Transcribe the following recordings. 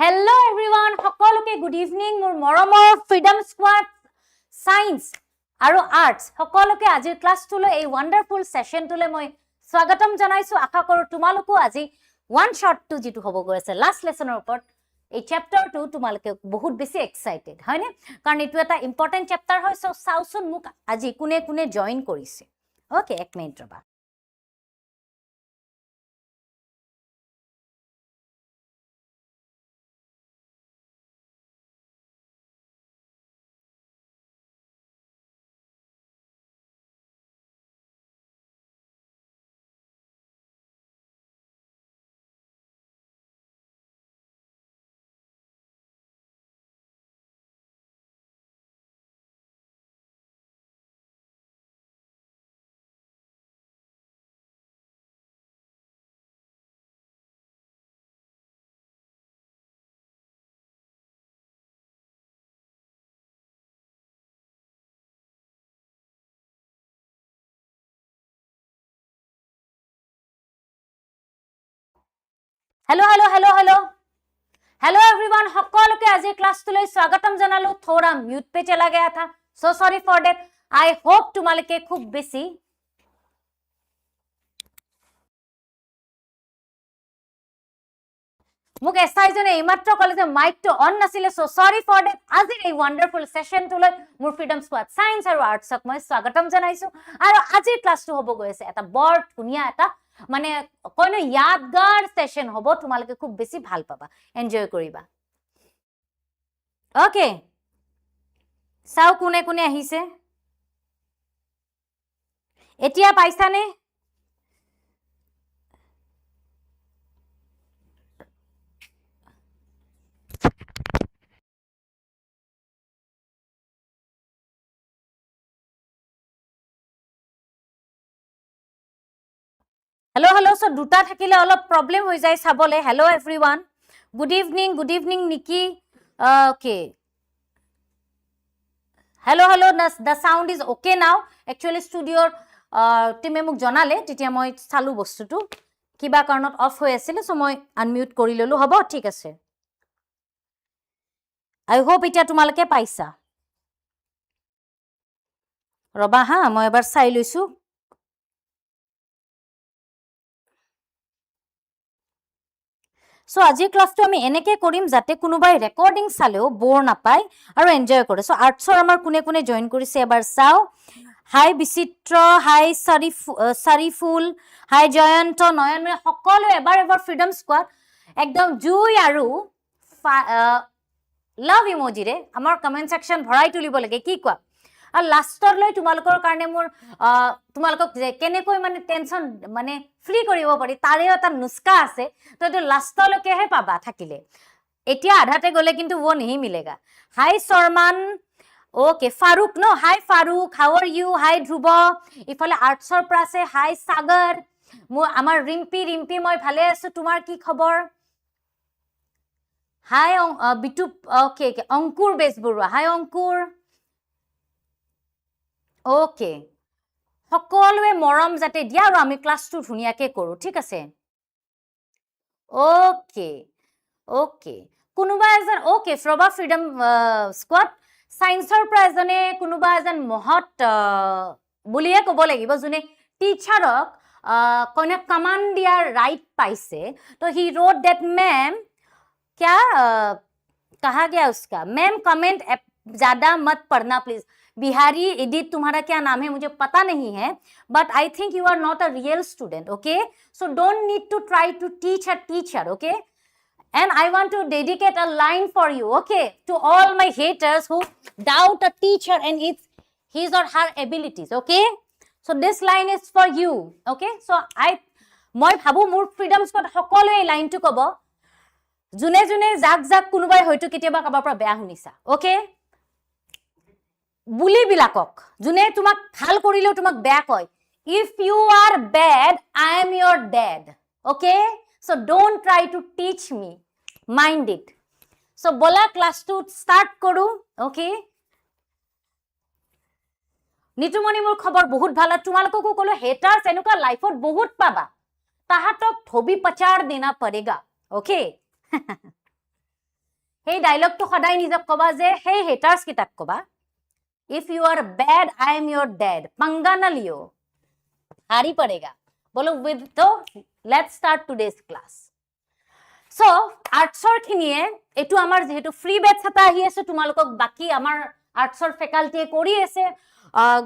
Hello everyone, সকলোকে good evening, মোৰ মৰমৰ freedom squad science আৰু arts সকলোকে আজিৰ ক্লাছটোলৈ এই wonderful sessionটোলৈ মই স্বাগতম জনাইছো আশা কৰো তোমালোকো আজি one shot to জিতু হ'ব গৈ আছে last লেসনৰ ওপৰত এই চ্যাপ্টাৰটো তোমালোকে বহুত বেছি এক্সাইটেড হয়নে কাৰণ এটো এটা ইম্পৰ্টেন্ট চ্যাপ্টাৰ হয় সো চাওচোন মোক আজি কোনে কোনে জয়েন কৰিছে ওকে এক মিনিট ৰবা hello hello hello hello hello everyone সকলোকে আজি ক্লাছটোলৈ স্বাগতম জনালো थोड़ा म्यूट पे चला गया था so sorry for that I hope তোমালোকে খুব বেছি মোক এসআইজনে এইমাত্ৰ কলে যে মাইকটো অন নাছিলে সো সৰি ফৰ দ্যাট আজি এই ওয়ান্ডাৰফুল সেশনটোলৈ মোৰ ফ্ৰীডম স্কোৱাড সায়েন্স আৰু আৰ্টছক মই স্বাগতম জনাইছো আৰু আজি ক্লাছটো হ'ব গৈছে এটা বৰ ধুনিয়া এটা মানে কোনো यादगार সেশন হ'ব তোমালোকে খুব বেছি ভাল পাবা এনজয় কৰিবা ওকে চাও কোনে কোনে আহিছে এতিয়া পাইছানে हेलो हेलो सो दुटा থাকিলে অলপ প্ৰবলেম হৈ যায় চাবলে হেল্ল एवरीवन গুড ইভিনিং নিকি okay hello hello the sound is okay now actually studio টিমে মোক জনালে তেতিয়া মই চালু বস্তুটো কিবা কাৰণত অফ হৈ আছিল সো মই আনমিউট কৰি ললো হ'ব ঠিক আছে আই হোপ এটা তোমালকে পাইছা ৰবা হা মই এবাৰ চাই লৈছো সো আজি ক্লাছটো আমি এনেকে কৰিম যাতে কোনোবাই ৰেকৰ্ডিং চালেও বোৰ নাপায় আৰু এনজয় কৰে সো আৰ্টছৰ আমাৰ কোনে কোনে জয়েন কৰিছে এবাৰ চাও হাই বিচিত্ৰ হাই সৰিফুল হাই জয়ন্ত নয়ন সকলো এবাৰ ফ্ৰীডম স্কোৱাড একদম জুই আৰু লাভ ইমোজিৰে আমাৰ কমেন্ট সেকশন ভৰাই তুলিব লাগে কি কোৱা আৰু লাষ্টৰ লৈ তোমালোকৰ কাৰণে মোৰ তোমালোকক যে কেনেকৈ মানে টেনশন মানে ফ্ৰী কৰিব পাৰি তাৰে এটা নুস্কা আছে তো এটো লাষ্টলৈকেহে পাবা থাকিলে এতিয়া আধাতে গলে কিন্তু वो नहीं मिलेगा hi Sharman okay Farooq no hi Farooq how are you hi Dhruv ইফালে আৰ্টছৰ পৰা আছে হাই সাগৰ আমাৰ ৰিম্পি মই ভালে আছো তোমাৰ কি খবৰ হাই বিটু ওকে অংকুৰ বেজবৰুৱা হাই অংকুৰ ওকে সকলোৱে মৰম যাতে দিয়া আৰু আমি ক্লাছটো ধুনিয়াকে কৰো ঠিক আছে ওকে ওকে কোনোবা এজন ওকে ফ্ৰবা ফ্ৰীডম স্কোৱাড সায়েন্সৰ পৰা এজনে কোনোবা এজন মহৎ বুলিয়ে ক'ব লাগিব যোনে টিচাৰক কোনে কমান্ড দিয়াৰ ৰাইট পাইছে তো হি रोट दैट मैम क्या कहा गया उसका मैम कमेंट ज्यादा मत पढ़ना प्लीज बिहारी एडिट तुम्हारा क्या नाम है मुझे पता नहीं है but I think you are not a real student okay so don't need to try to teach a teacher okay and I want to dedicate a line for you okay to all my haters who doubt a teacher and his or her abilities okay so this line is for you okay so মই ভাবো মোৰ freedom squad সকলোৱে এই লাইনটো কব জুনে জুনে জাক কোনোবাই হয়তো কেতিয়াবা কাবাৰ পৰা বেয়া শুনিছা ওকে বুলি বিলাকক জুনে তোমাক ভাল কৰিলেও তোমাক বেয়া কয় if you are bad I am your dad okay so don't try to teach me mind it so bola class to start koru okay Nitumoni মোৰ খবৰ বহুত ভাল তোমালোককো কলো হেটাৰ্স এনুকা লাইফত বহুত পাবা তাহাতক থবি পচাৰ দেনা পড়েগা okay সেই ডায়লগটো সদায় নিজক কবা যে সেই হেটাৰ্স কিতাক কবা if you are bad I am your dad पंगा ना लियो हारी पड़ेगा बोलो with तो let's start today's class so artsor khinie etu amar jehetu free batch eta ahi ase tumalokok baki amar artsor faculty kori ase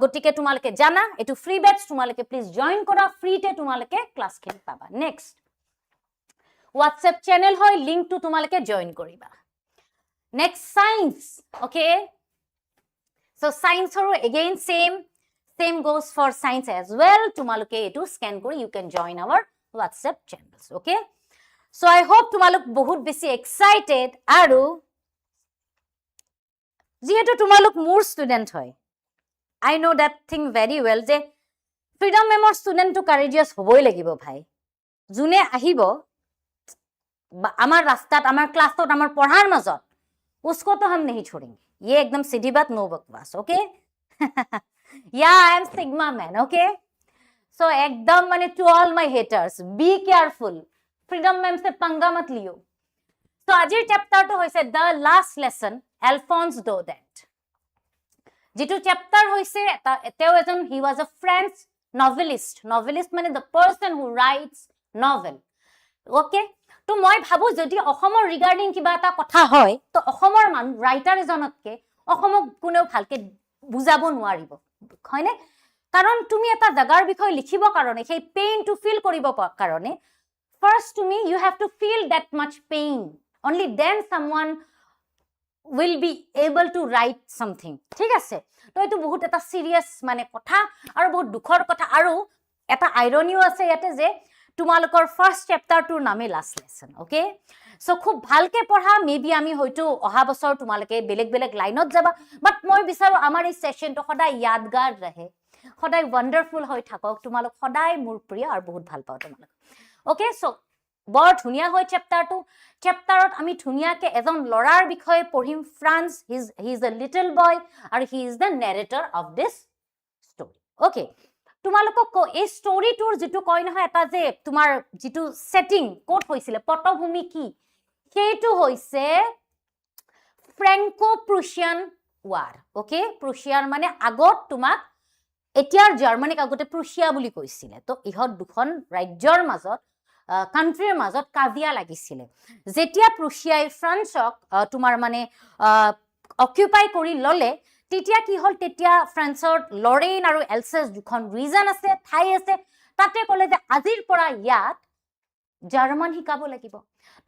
gotike tumaloke jana etu free batch tumaloke please join kora free te tumaloke class khini paba next WhatsApp channel hoy link to tumaloke join koriba next science okay so science or again same goes for science as well tumaloke etu scan kori you can join our WhatsApp channels okay so I hope tumalok bahut beshi excited aru jehetu tumalok more student hoy I know that thing very well je freedom member student to courageous hoboi lagibo bhai june ahibo amar rastat amar class tot amar padhar majot usko to hum nahi chhodenge ye ekdam sidhi baat no bakwas okay yeah I am sigma man okay so ekdam mane to all my haters be careful freedom mem se panga mat liyo so ajir chapter to hoise the last lesson Alphonse Daudet jitu chapter hoise teo ejon he was a French novelist mane the person who writes novel okay to moi bhabu jodi ohomor regarding kiba ta kotha hoy to ohomor man writer ejonotke ohomok kuneo bhalke bujabo nuaribo hoyne karon tumi eta jagar bikhoy likhibo karone sei pain to feel koribo karone first to me you have to feel that much pain only then someone will be able to write something ঠিক আছে তো এটো বহুত এটা serious মানে কথা আৰু বহুত দুখৰ কথা আৰু এটা আইৰনিও আছে ইয়াতে যে তোমালোকৰ ফাৰ্স্ট চ্যাপ্টাৰ টুৰ নামে লাস্ট লেসন ওকে সো খুব ভালকে পঢ়া মেবি আমি হয়তো অহা বছৰ তোমালোকে বেলেগ বেলেগ লাইনত যাবা বাট মই বিচাৰো আমাৰ এই সেশনটো সদায় यादगार ৰহে সদায় ওয়ান্ডাৰফুল হৈ থাকক তোমালোক সদায় মোৰ প্ৰিয় আৰু বহুত ভাল পাও তোমালোক ওকে সো বৰ ধুনিয়া হয় চ্যাপ্টাৰটো চ্যাপ্টাৰত আমি ধুনিয়াকে এজন লৰাৰ বিষয়ে পঢ়িম Franz he is a little boy আৰু he is the narrator of this story okay তোমালোকক এই ষ্টৰীটোৰ যেটো কয় নহয় এটা যে তোমাৰ যেটো সেটিং কোট হৈছিল পটভূমি কি সেইটো হৈছে ফ্ৰেংকো প্ৰুছিয়ান ওয়াৰ ওকে প্ৰুছিয়ান মানে আগত তোমাক এতিয়াৰ জাৰ্মানিক আগতে প্ৰুছিয়া বুলি কৈছিল তো ইহত দুখন ৰাজ্যৰ মাজত কান্ট্ৰিৰ মাজত কাজিয়া লাগিছিল যেতিয়া প্ৰুছিয়াই ফ্ৰান্সক তোমাৰ মানে অকুপাই কৰি ললে তেতিয়া কি হল তেতিয়া ফ্ৰান্সৰ লৰেইন আৰু এলছেছ দুখন ৰিজন আছে ঠাই আছে তাতে কলে যে আজিৰ পৰা ইয়াত জাৰ্মান শিকাব লাগিব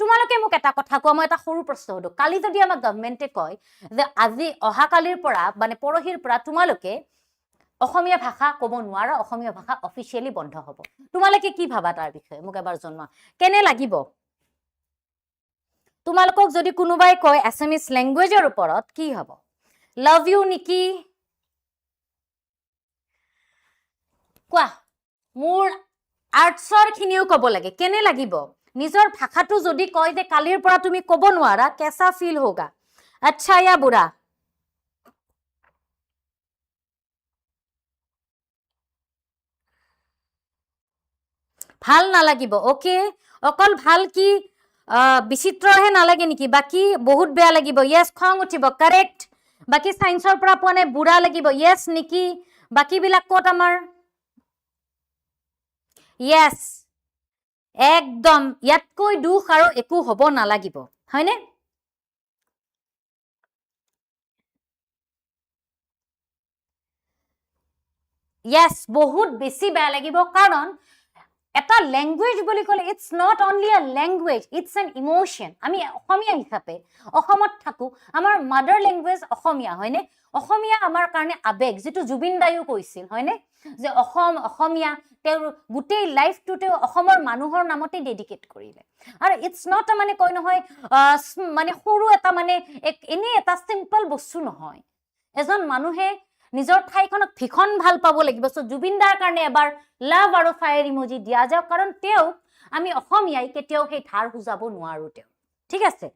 তোমালোকে মোক এটা কথা কোৱা মই এটা সৰু প্ৰশ্ন হদো কালি যদি আমাৰ গভৰ্ণমেণ্টে কয় যে আজি অহা কালিৰ পৰা মানে পৰহিৰ পৰা তোমালোকে অসমীয়া ভাষা কব নোৱাৰা অসমীয়া ভাষা অফিচিয়ালি বন্ধ হ'ব তোমালোকে কি ভাবা তাৰ বিষয়ে মোক এবাৰ জনোৱা কেনে লাগিব তোমালোকক যদি কোনোবাই কয় আসামিজ ল্যাঙ্গুৱেজৰ ওপৰত কি হ'ব লাভ ইউ নিকি কোৱা মোৰ আৰ্টছৰ খিনিও কব লাগে কেনে লাগিব নিজৰ ভাষাটো যদি কয় যে কালিৰ পৰা তুমি কব নোৱাৰা কেসা ফিল হোগা আচ্ছা ইয়া বুৰা ভাল নালাগিব ওকে অকল ভাল কি বিচিত্ৰহে নালাগে নেকি বাকি বহুত বেয়া লাগিব ইয়েস খং উঠিব কাৰেক্ট বাকি সায়েন্সৰ পৰা পোৱা নাই বুঢ়া লাগিব ইয়েস নেকি বাকি বিলাক কত আমাৰ ইয়েস একদম ইয়াতকৈ দুখ আৰু একো হ'ব নালাগিব হয়নে ইয়েস বহুত বেছি বেয়া লাগিব কাৰণ এটা ল্যাঙ্গুৱেজ বুলি কলে ইটস নট অনলি আ ল্যাঙ্গুৱেজ ইটস এন ইমোশন আমি অসমীয়া হিচাপে অসমত থাকো আমাৰ মাদাৰ ল্যাঙ্গুৱেজ অসমীয়া হয়নে অসমীয়া আমাৰ কাৰণে আবেগ যেটো জুবিন দাইও কৈছিল হয়নে যে অসমীয়া তেওঁৰ গোটেই লাইফটোতে অসমৰ মানুহৰ নামতে ডেডিকেট কৰিলে আৰু ইটস নট মানে কয় নহয় মানে সৰু এটা মানে এনে এটা সিম্পল বস্তু নহয় এজন মানুহে নিজৰ ঠাইখনক ভিখন ভাল পাব লাগিব সো জুবিনদাৰ কাৰণে এবাৰ লাভ আৰু ফায়াৰ ইমোজি দিয়া যাওক কাৰণ তেও আমি অসমীয়াই কেতিয়াও সেই ধাৰ বুজাব নোৱাৰো তেও ঠিক আছে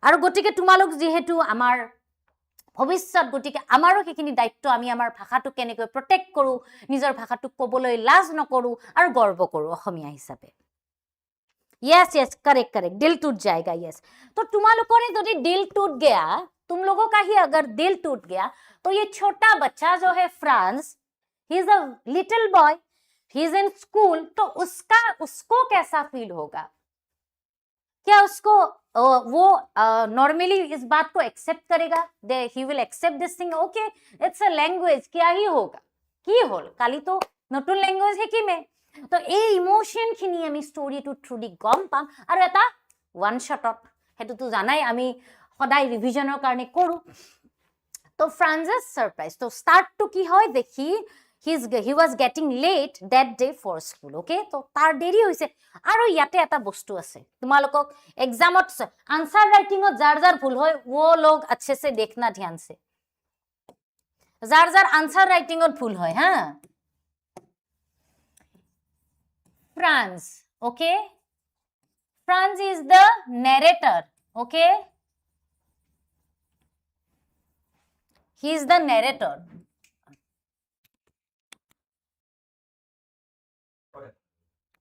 আৰু গটিকে তোমালোক যেহেতু আমাৰ ভৱিষ্যত গটিকে আমাৰো সেইখিনি দায়িত্ব আমি আমাৰ ভাষাটো কেনেকৈ প্ৰটেক্ট কৰো নিজৰ ভাষাটো ক'বলৈ লাজ নকৰো আৰু গৰ্ব কৰো অসমীয়া হিচাপে यस यस करेक्ट करेक्ट दिल टूट जाएगा यस तो तुम्हारे यदि दिल टूट गया तुम लोगों का ही अगर दिल टूट गया तो ये छोटा बच्चा जो है France he is a little boy he is in school तो उसको कैसा फील होगा क्या उसको वो नॉर्मली इस बात को एक्सेप्ट करेगा he will accept this thing okay it's a language क्या ही होगा কি হল কালি তো নতুন ল্যাঙ্গুৱেজ শিকিমে তো এই ইমোশন খিনি আমি স্টোৰী টু থ্ৰুদি গম পাম আৰু এটা ওৱান শটত হেতুটো জানাই আমি সদায় ৰিভিজনৰ কাৰণে কৰো তো ফ্ৰান্সেস সাৰপ্ৰাইজ তো স্টাৰ্টটো কি হয় দেখি he was getting late that day for school okay তো তাৰ দেৰি হৈছে আৰু ইয়াতে এটা বস্তু আছে তোমালোকক এক্সামত আনসাৰ ৰাইটিংত যাৰ যাৰ ভুল হয় वो लोग अच्छे से देखना ध्यान से जार जार आंसर राइटिंग और भूल है हाँ France okay France is the narrator okay he is the narrator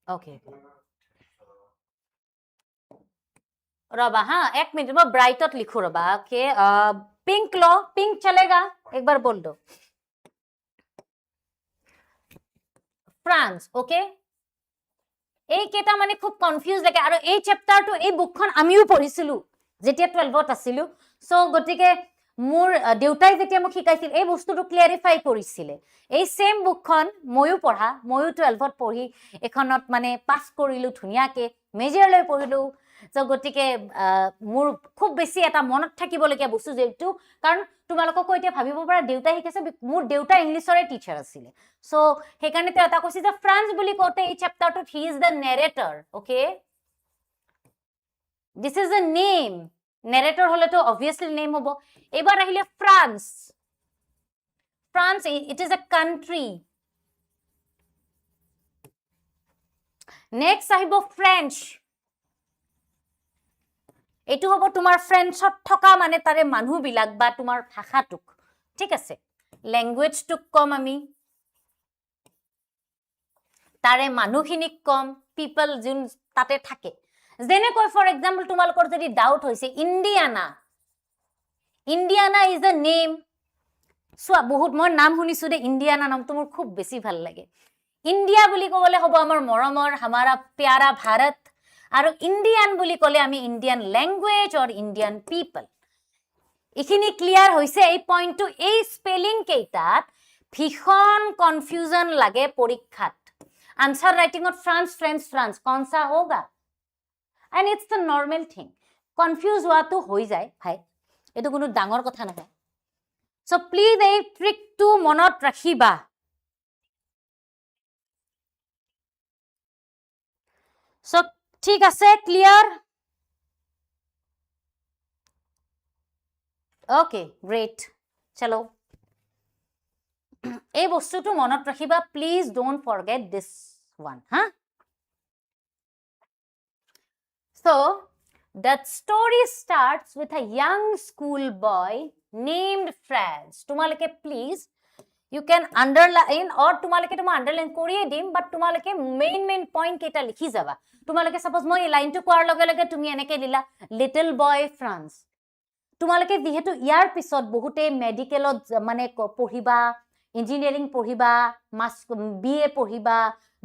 okay रबा हाँ एक मिनट मैं ब्राइटत लिखू रबा ओके पिंक लो पिंक चलेगा एक बार बोल दो फ्रांस ओके এই কেটা মানে খুব কনফিউজ লাগে আৰু এই চ্যাপ্টাৰটো এই বুকখন আমিও পঢ়িছিলো যেতিয়া 12ত আছিলো সো গটিকে মোৰ দেউতাই যেতিয়া মোক শিকাইছিল এই বস্তুটো ক্লিয়াৰিফাই কৰিছিলে এই সেম বুকখন ময়ো পঢ়া ময়ো 12ত পঢ়ি এখনত মানে পাস কৰিলো ধুনিয়াকে মেজৰলৈ পঢ়িলো সো গটিকে মোৰ খুব বেছি এটা মনত থাকিবলগীয়া বস্তু যেটো কাৰণ তোমালোকক এতিয়া ভাবিব পৰা দেউতাই শিকাইছে মোৰ দেউতা ইংলিছৰে টিচাৰ আছিল সো হেকাৰণে তে এটা কৈছে যে ফ্ৰান্স বুলি কোতে এই চ্যাপ্টাৰটো he is the narrator okay this is a name narrator হলে তো obviously নেম হ'ব এবাৰ আহিলে France France it is a country next আহিব ফ্ৰেঞ্চ এটো হবো তোমাৰ ফ্ৰেঞ্চত থকা মানে তাৰে মানুহ বিলাক বা তোমাৰ ভাষাটুক ঠিক আছে ল্যাঙ্গুৱেজটুক কম আমি তারে মানুহখিনিক কম পিপল যোন তাতে থাকে যেনে কই ফর এক্সাম্পল তোমালোকৰ যদি ডাউট হৈছে Indiana Indiana is a name so বহুত মই নাম শুনিছো দে ইন্ডিয়ানা নামটো মোৰ খুব বেছি ভাল লাগে ইন্ডিয়া বুলি কবলে হ'ব আমাৰ মৰমৰ হামাৰা প্যাৰা ভাৰত আৰু ইন্ডিয়ান বুলি কলে আমি ইন্ডিয়ান ল্যাঙ্গুৱেজ অৰ ইন্ডিয়ান পিপল ইখিনি ক্লিয়াৰ হৈছে এই পয়েন্টটো এই স্পেলিং কেইটাত ভীষণ কনফিউজন লাগে পৰীক্ষাত आंसर राइटिंग और फ्रांस फ्रेंच फ्रांस कौन सा होगा and it's the normal thing confuse हुआ तो हो ही जाए भाई ये तो कोनो डांगर कथा নহয় सो प्लीज এই ট্রিক টু মনত ৰাখিবা सो ঠিক আছে ক্লিয়াৰ ओके ग्रेट चलो এই বস্তুটো মনত ৰাখিবা please don't forget this one হ্যাঁ so that story starts with a young school boy named Franz তোমালকে please you can underline or তোমালকে তুমি আন্ডারলাইন কৰিয়ে দিম বাট তোমালকে মেইন পয়েন্ট কেটা লিখি যাবা তোমালকে সাপোজ মই এই লাইনটো কোৱাৰ লগে লগে তুমি এনেকে দিলা লিটল বয় ফ্ৰান্স তোমালকে যেহেতু ইয়াৰ পিছত বহুতে মেডিকেলত মানে পঢ়িবা ইঞ্জিনিয়াৰিং পঢ়িবা মাস বিএ পঢ়িবা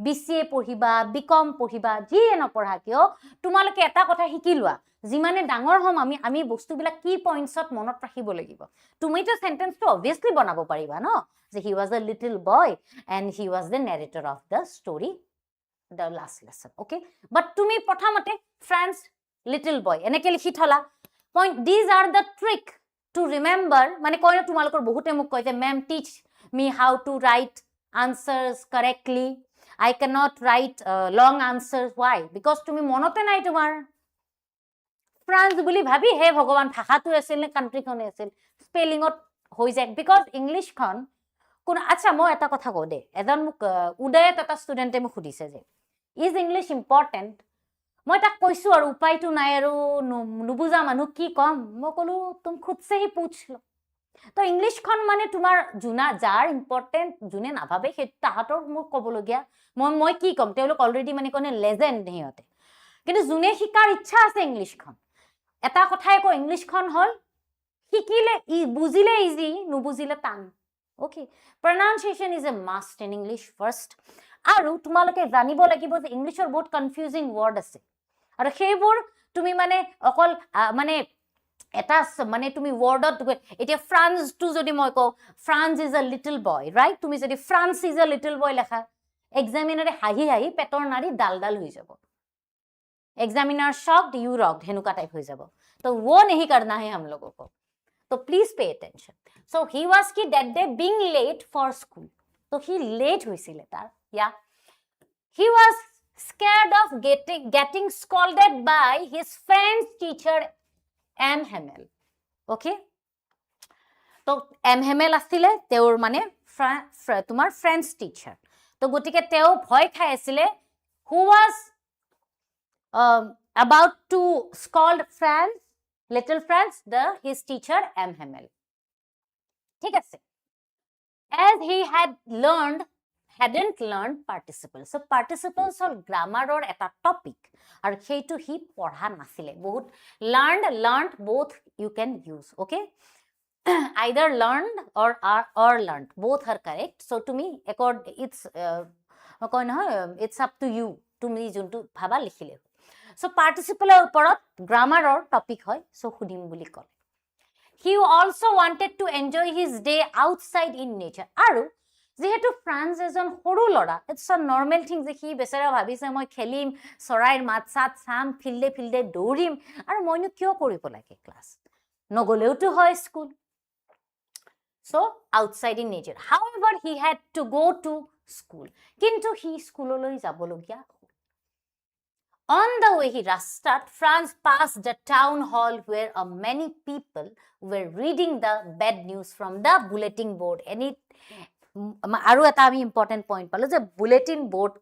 বিসিএ পঢ়িবা বিকম পঢ়িবা যি নপঢ়া কিয় তোমালকে এটা কথা শিকিলোৱা যিমানে ডাঙৰ হম আমি বস্তুবিলাক কি পয়েন্টছত মনত ৰাখিব লাগিব তুমি তো সেন্টেন্সটো obviously বনাব পাৰিবা ন যে he was a little boy and he was the narrator of the story the last lesson okay but তুমি প্ৰথমতে ফ্রান্স লিটল বয় এনেকে লিখি থলা point these are the trick to remember মানে কয় তোমালোকৰ বহুতে মোক কয় যে ম্যাম টিচ me how to write answers correctly I cannot write long answers why because তুমি মনতে নাই তোমাৰ ফ্ৰান্স বুলি ভাবি হে ভগৱান ভাষাটো আছিল নে কান্ট্ৰিখনে আছিল স্পেলিংত হৈ যায় because ইংলিশখন কোন আচ্ছা মই এটা কথা কও দে এজন মোক উদয়ত এটা ষ্টুডেন্টে মোক সুধিছে যে ইজ ইংলিশ ইম্পৰ্টেন্ট মই তাক কৈছো আৰু উপায়টো নাই আৰু নুবুজা মানুহ কি কম মই কলো তুমি খুদ से ही पूछ लो তো ইংলিশখন মানে তোমাৰ জুনা যাৰ ইম্পৰ্টেন্ট জুনে নাভাবে হে তাহাতৰ মোক কবলগিয়া মই কি কম তেওঁলোক অলৰেডি মানে কোনে লেজেন্ড হিহঁতে কিন্তু যোনে শিকাৰ ইচ্ছা আছে ইংলিছখন এটা কথাই কয় ইংলিছখন হল শিকিলে বুজিলে ইজি নুবুজিলে টান okay pronunciation is a must in English first আৰু তোমালোকে জানিব লাগিব যে ইংলিছৰ বহুত কনফিউজিং ৱৰ্ড আছে আৰু সেইবোৰ তুমি মানে অকল মানে এটা মানে তুমি ৱৰ্ডত এতিয়া ফ্ৰান্স টু যদি মই কওঁ Franz is a little boy right তুমি যদি Franz is a little boy লেখা এক্সামিনাৰে হাঁহি হাঁহি পেটৰ নাৰী ডাল হৈ যাব एग्जामिनर शॉक्ड यू रॉक्ड हेनुका टाइप हो जाबो तो वो नहीं करना है हम लोगों को तो please pay attention so he was की that day being late for school तो ही लेट हुइसिले तार या he was scared of getting scolded by his friend's teacher Hamel okay तो Hamel আছিলে তেওৰ মানে তোমাৰ ফ্ৰেন্স টিচাৰ তো গটিকে তেও ভয় খাই আছিলে who was about to scold Franz, little Franz, his teacher Hamel. ঠিক আছে as he hadn't learned participles so participles or grammar or eta topic আর সেইটো হি পঢ়া নাছিলে বহুত learned both you can use okay either learned or learned both are correct so to me it's it's up to you তুমি যোনটো ভাবা লিখিলে so participle ওপৰত grammar or topic হয় so খুদিম বুলি কলে he also wanted to enjoy his day outside in nature আৰু যেহেতু ফ্ৰান্স এজন সৰু লৰা it's a normal thing যে হি বেচাৰা ভাবিছে মই খেলিম সৰাইৰ মাত সাত সাম ফিল্ডে দৌৰিম আৰু মইনো কিয় কৰিব লাগে ক্লাস নগলেওটো হয় school so outside in nature however he had to go to school কিন্তু হি স্কুললৈ যাবলগীয়া On the way he rushed, Franz passed the town hall where many people were reading the bad news from the bulletin board. আৰু এটা আমি important point পালো যে bulletin board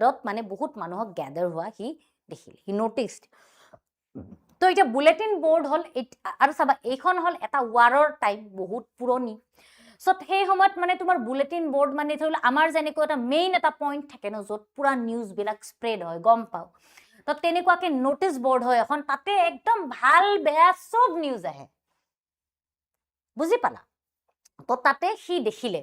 dot মানে বহুত মানুহক gather হোৱা হি দেখিলে হি noticed তো এটা bulletin board হল আৰু চাবা এইখন হল এটা warer টাইপ বহুত পুৰণি সো সেই সময়ত মানে তোমাৰ বুলেটিন বোৰ্ড মানে ধৰিলে আমাৰ যেনেকৈ এটা মেইন এটা পইণ্ট থাকে ন যত পুৰা নিউজ বিলাক স্প্ৰেড হয় গম পাও তো তেনেকুৱাকে নোটিস বোৰ্ড হয় এখন তাতে একদম ভাল বেয়া সব নিউজ আহে বুজি পালা তো তাতে হি দেখিলে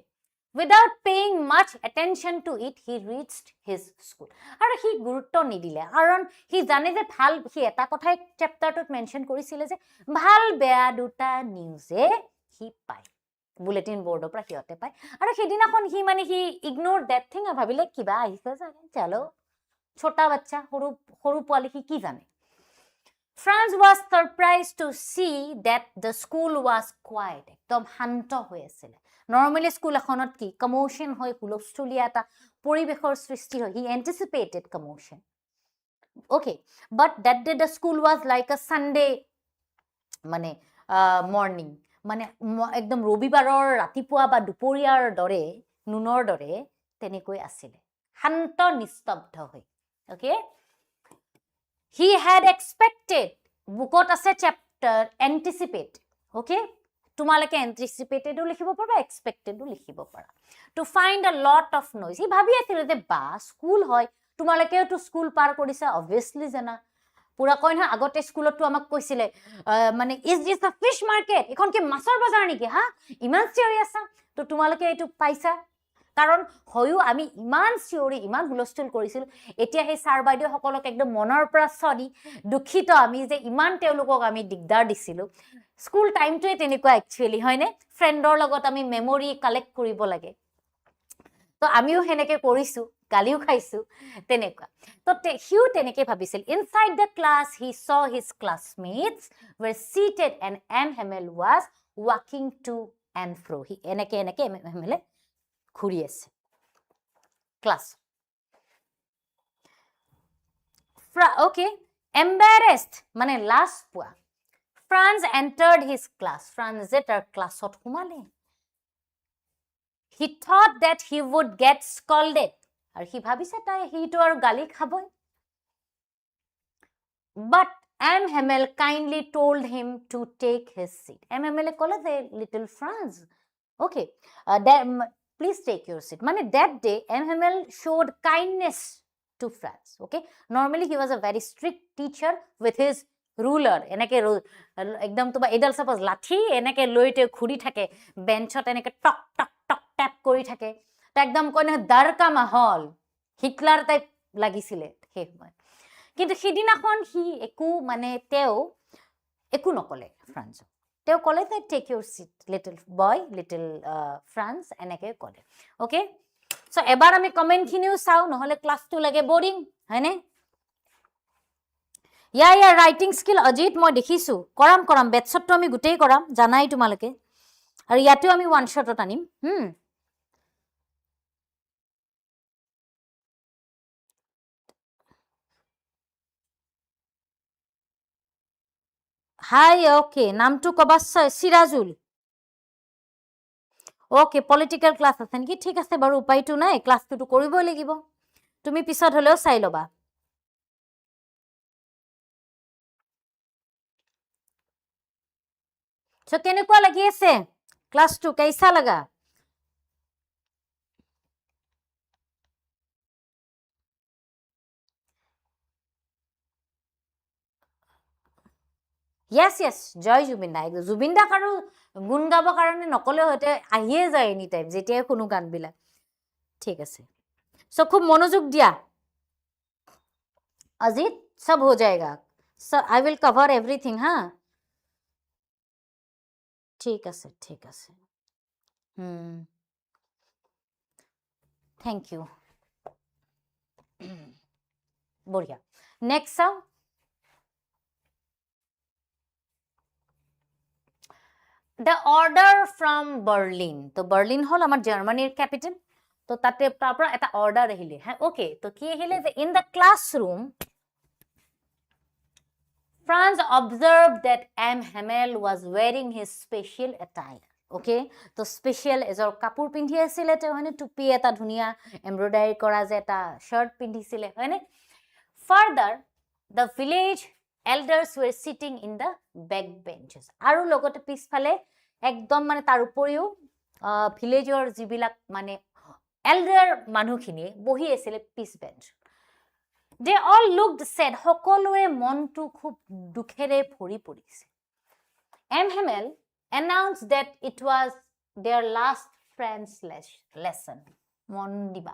without paying much attention to it he reached his school আৰু হি গুৰুত্ব নিদিলে কাৰণ হি জানে যে ভাল হি এটা কথাই চ্যাপ্টাৰটোত মেনশন কৰিছিলে যে ভাল বেয়া দুটা নিউজে হি পায় বুলেটিন বোৰ্ডৰ পৰা হিতে পায় আৰু সেদিনাখন হি মানে হি ইগনোৰ দ্যাট থিং ভাবিলে কিবা আহিছে জানে চলো ছোটা বাচ্চা সৰু পোৱালি হি কি জানে Franz was surprised to see that the school was quiet একদম শান্ত হৈ আছিল normally school এখনত কি commotion হয় হুলস্থুলীয়া এটা পৰিবেশৰ সৃষ্টি হয় he anticipated commotion okay but that day the school was like a Sunday মানে morning মানে একদম ৰবিবাৰৰ ৰাতিপুৱা বা দুপৰীয়াৰ দৰে নুনৰ দৰে তেনেকৈ আছিল শান্ত নিস্তব্ধ হৈ okay he had expected bookot ase chapter anticipate okay tumaleke anticipated o likhibo parba expected o likhibo para to find a lot of noise hi bhabi asil je ba school hoy tumaleke to school par korisa obviously jana pura koin ha agote schoolot to amak koisile mane is this a fish market ekhon ke masor bazar niki ha iman serious to tumaleke etu paisa কারণ হয়ও আমি ইমান সিওৰি ইমান হুলস্থুল কৰিছিল এতিয়া হে সাৰ বাইদেউ সকলক একদম মনৰ পৰা সৰি দুখিত আমি যে ইমান তেওলোকক আমি দিগদাৰ দিছিলো স্কুল টাইমটোৱে তেনেকুৱা একচুয়ালি হয়নে ফ্ৰেণ্ডৰ লগত আমি মেমৰি কালেক্ট কৰিব লাগে তো আমিও হেনেকে কৰিছো গালিও খাইছো তেনেকুৱা তো হিউ তেনেকে ভাবিছিল ইনসাইড দ্য ক্লাস হি স his classmates were seated and Hamel was walking to and fro হি এনেকে Hamel ঘুরি আছে ক্লাস okay embarrassed মানে লাজ পোৱা Franz entered his class Franz এটাৰ ক্লাছত সোমালে he thought that he would get scolded আৰু হি ভাবিছে তাই হিটো আৰু গালি খাবই but Hamel kindly told him to take his seat Hamel কলে যে little Franz okay please take your seat. Mane that day, Hamel showed kindness to France. Okay, normally he was a very strict teacher with his ruler. এনেকে একদম তোমার এডাল suppose লাঠি এনেকে লইতে ঘুরি থাকে বেঞ্চত এনেকে টক টক টক ট্যাপ কৰি থাকে তো একদম কোনে দাৰ কা মাহল হিটলাৰ টাইপ লাগিছিলে সেই সময় কিন্তু সিদিনাখন হি একো মানে তেও একো নকলে ফ্ৰান্স তেও কলে that take your seat little boy little Franz এনেকে কলে ওকে সো এবাৰ আমি কমেন্ট খিনিও চাও নহলে ক্লাসটো লাগে বোৰিং হয়নে ইয়া ৰাইটিং স্কিল অজিত মই দেখিছো কৰাম বেটছটো আমি গুটেই কৰাম জানাই তোমালকে আৰু ইয়াতেও আমি ওয়ান শটত আনিম হাই ওকে নামটো কবা সিৰাজুল ওকে পলিটিক্যাল ক্লাস আছে নেকি ঠিক আছে বাৰু উপায়টো নাই ক্লাসটো কৰিবই লাগিব তুমি পিছত হলেও চাই লবা সো কেনেকুৱা লাগি আছে ক্লাসটো কেইসা লাগা Yes, yes, জয় জুবিন দা জুবিন দাক আৰু গুণ গাব কাৰণে নকলে হতে আহিয়ে যায় এনি টাইম যেতিয়া কোনো গান বিলাক ঠিক আছে সো খুব মনোযোগ দিয়া अजीत सब हो जाएगा sir I will cover everything हाँ ठीक আছে थैंक यू बढ़िया नेक्स्ट आओ The order from Berlin. तो Berlin হল আমার জার্মানির ক্যাপিটাল তো তাতে তারপর একটা অর্ডার আহিলে হ্যাঁ ওকে তো কি আহিলে যে in the classroom Franz observed that Hamel was wearing his special attire. Okay, তো স্পেশাল এজৰ কাপোৰ পিন্ধি আছিল তে হয়নে টুপি এটা ধুনিয়া এমব্ৰয়ডাৰী কৰা যে এটা শাৰ্ট পিন্ধিছিলে হয়নে further the village elders were sitting in the back benches আৰু লগতে পিছফালে একদম মানে তাৰ উপৰিও ভিলেজৰ যিবিলাক মানে এল্ডাৰ মানুহখিনি বহি আছিল পিছ bench They all looked sad. সকলোৰে মনটো খুব দুখেৰে ভৰি পৰিছে Hamel announced that it was their last French lesson. মন দিবা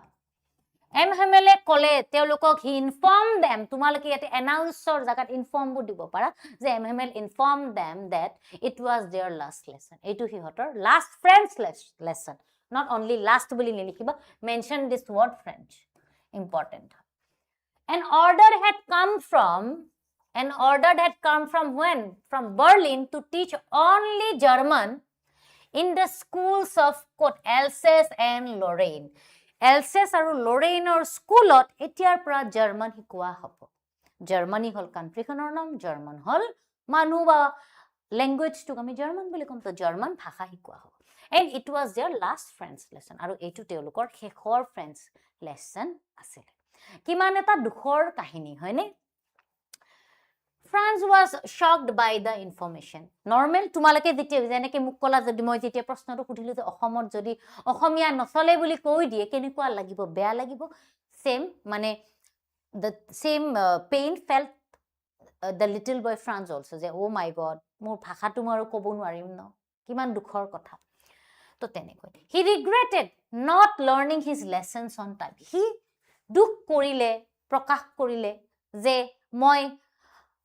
Hamel কলে তেওঁলোকক he informed them তোমালোকে ইয়াতে announcer জাগাত inform দিব পাৰা যে Hamel informed them that it was their last lesson এইটো হিহঁতৰ last French lesson not only last বুলি নিলিখিবা mention this word French important An order had come from when? From Berlin to teach only German in the schools of quote, Alsace and Lorraine. Alsace আৰু Lorraineৰ স্কুলত এতিয়াৰ পৰা German শিকোৱা হ'ব Germany হল কান্ট্ৰিখনৰ নাম German হল মানুহ বা ল্যাঙ্গুৱেজটো আমি জাৰ্মান বুলি কম তো জাৰ্মান ভাষা শিকোৱা হ'ব and it was their last French lesson আৰু এইটো তেওঁলোকৰ শেষৰ French lesson আছিল কিমান এটা দুখৰ কাহিনী হয়নে Franz was shocked by the information normal তোমালকে যেতিয়া যেনেকে মুক কলা যদি মই যেতিয়া প্ৰশ্নটো সুধিলো যে অসমত যদি অসমীয়া নচলে বুলি কৈ দিয়ে কেনেকুৱা লাগিব বেয়া লাগিব same মানে the same pain felt the little boy Franz also যে oh my god মোৰ ভাষাটো মই ক'ব নোৱাৰিম ন কিমান দুখৰ কথা তো তেনেকৈ he regretted not learning his lessons on time he দুখ কৰিলে প্ৰকাশ কৰিলে যে মই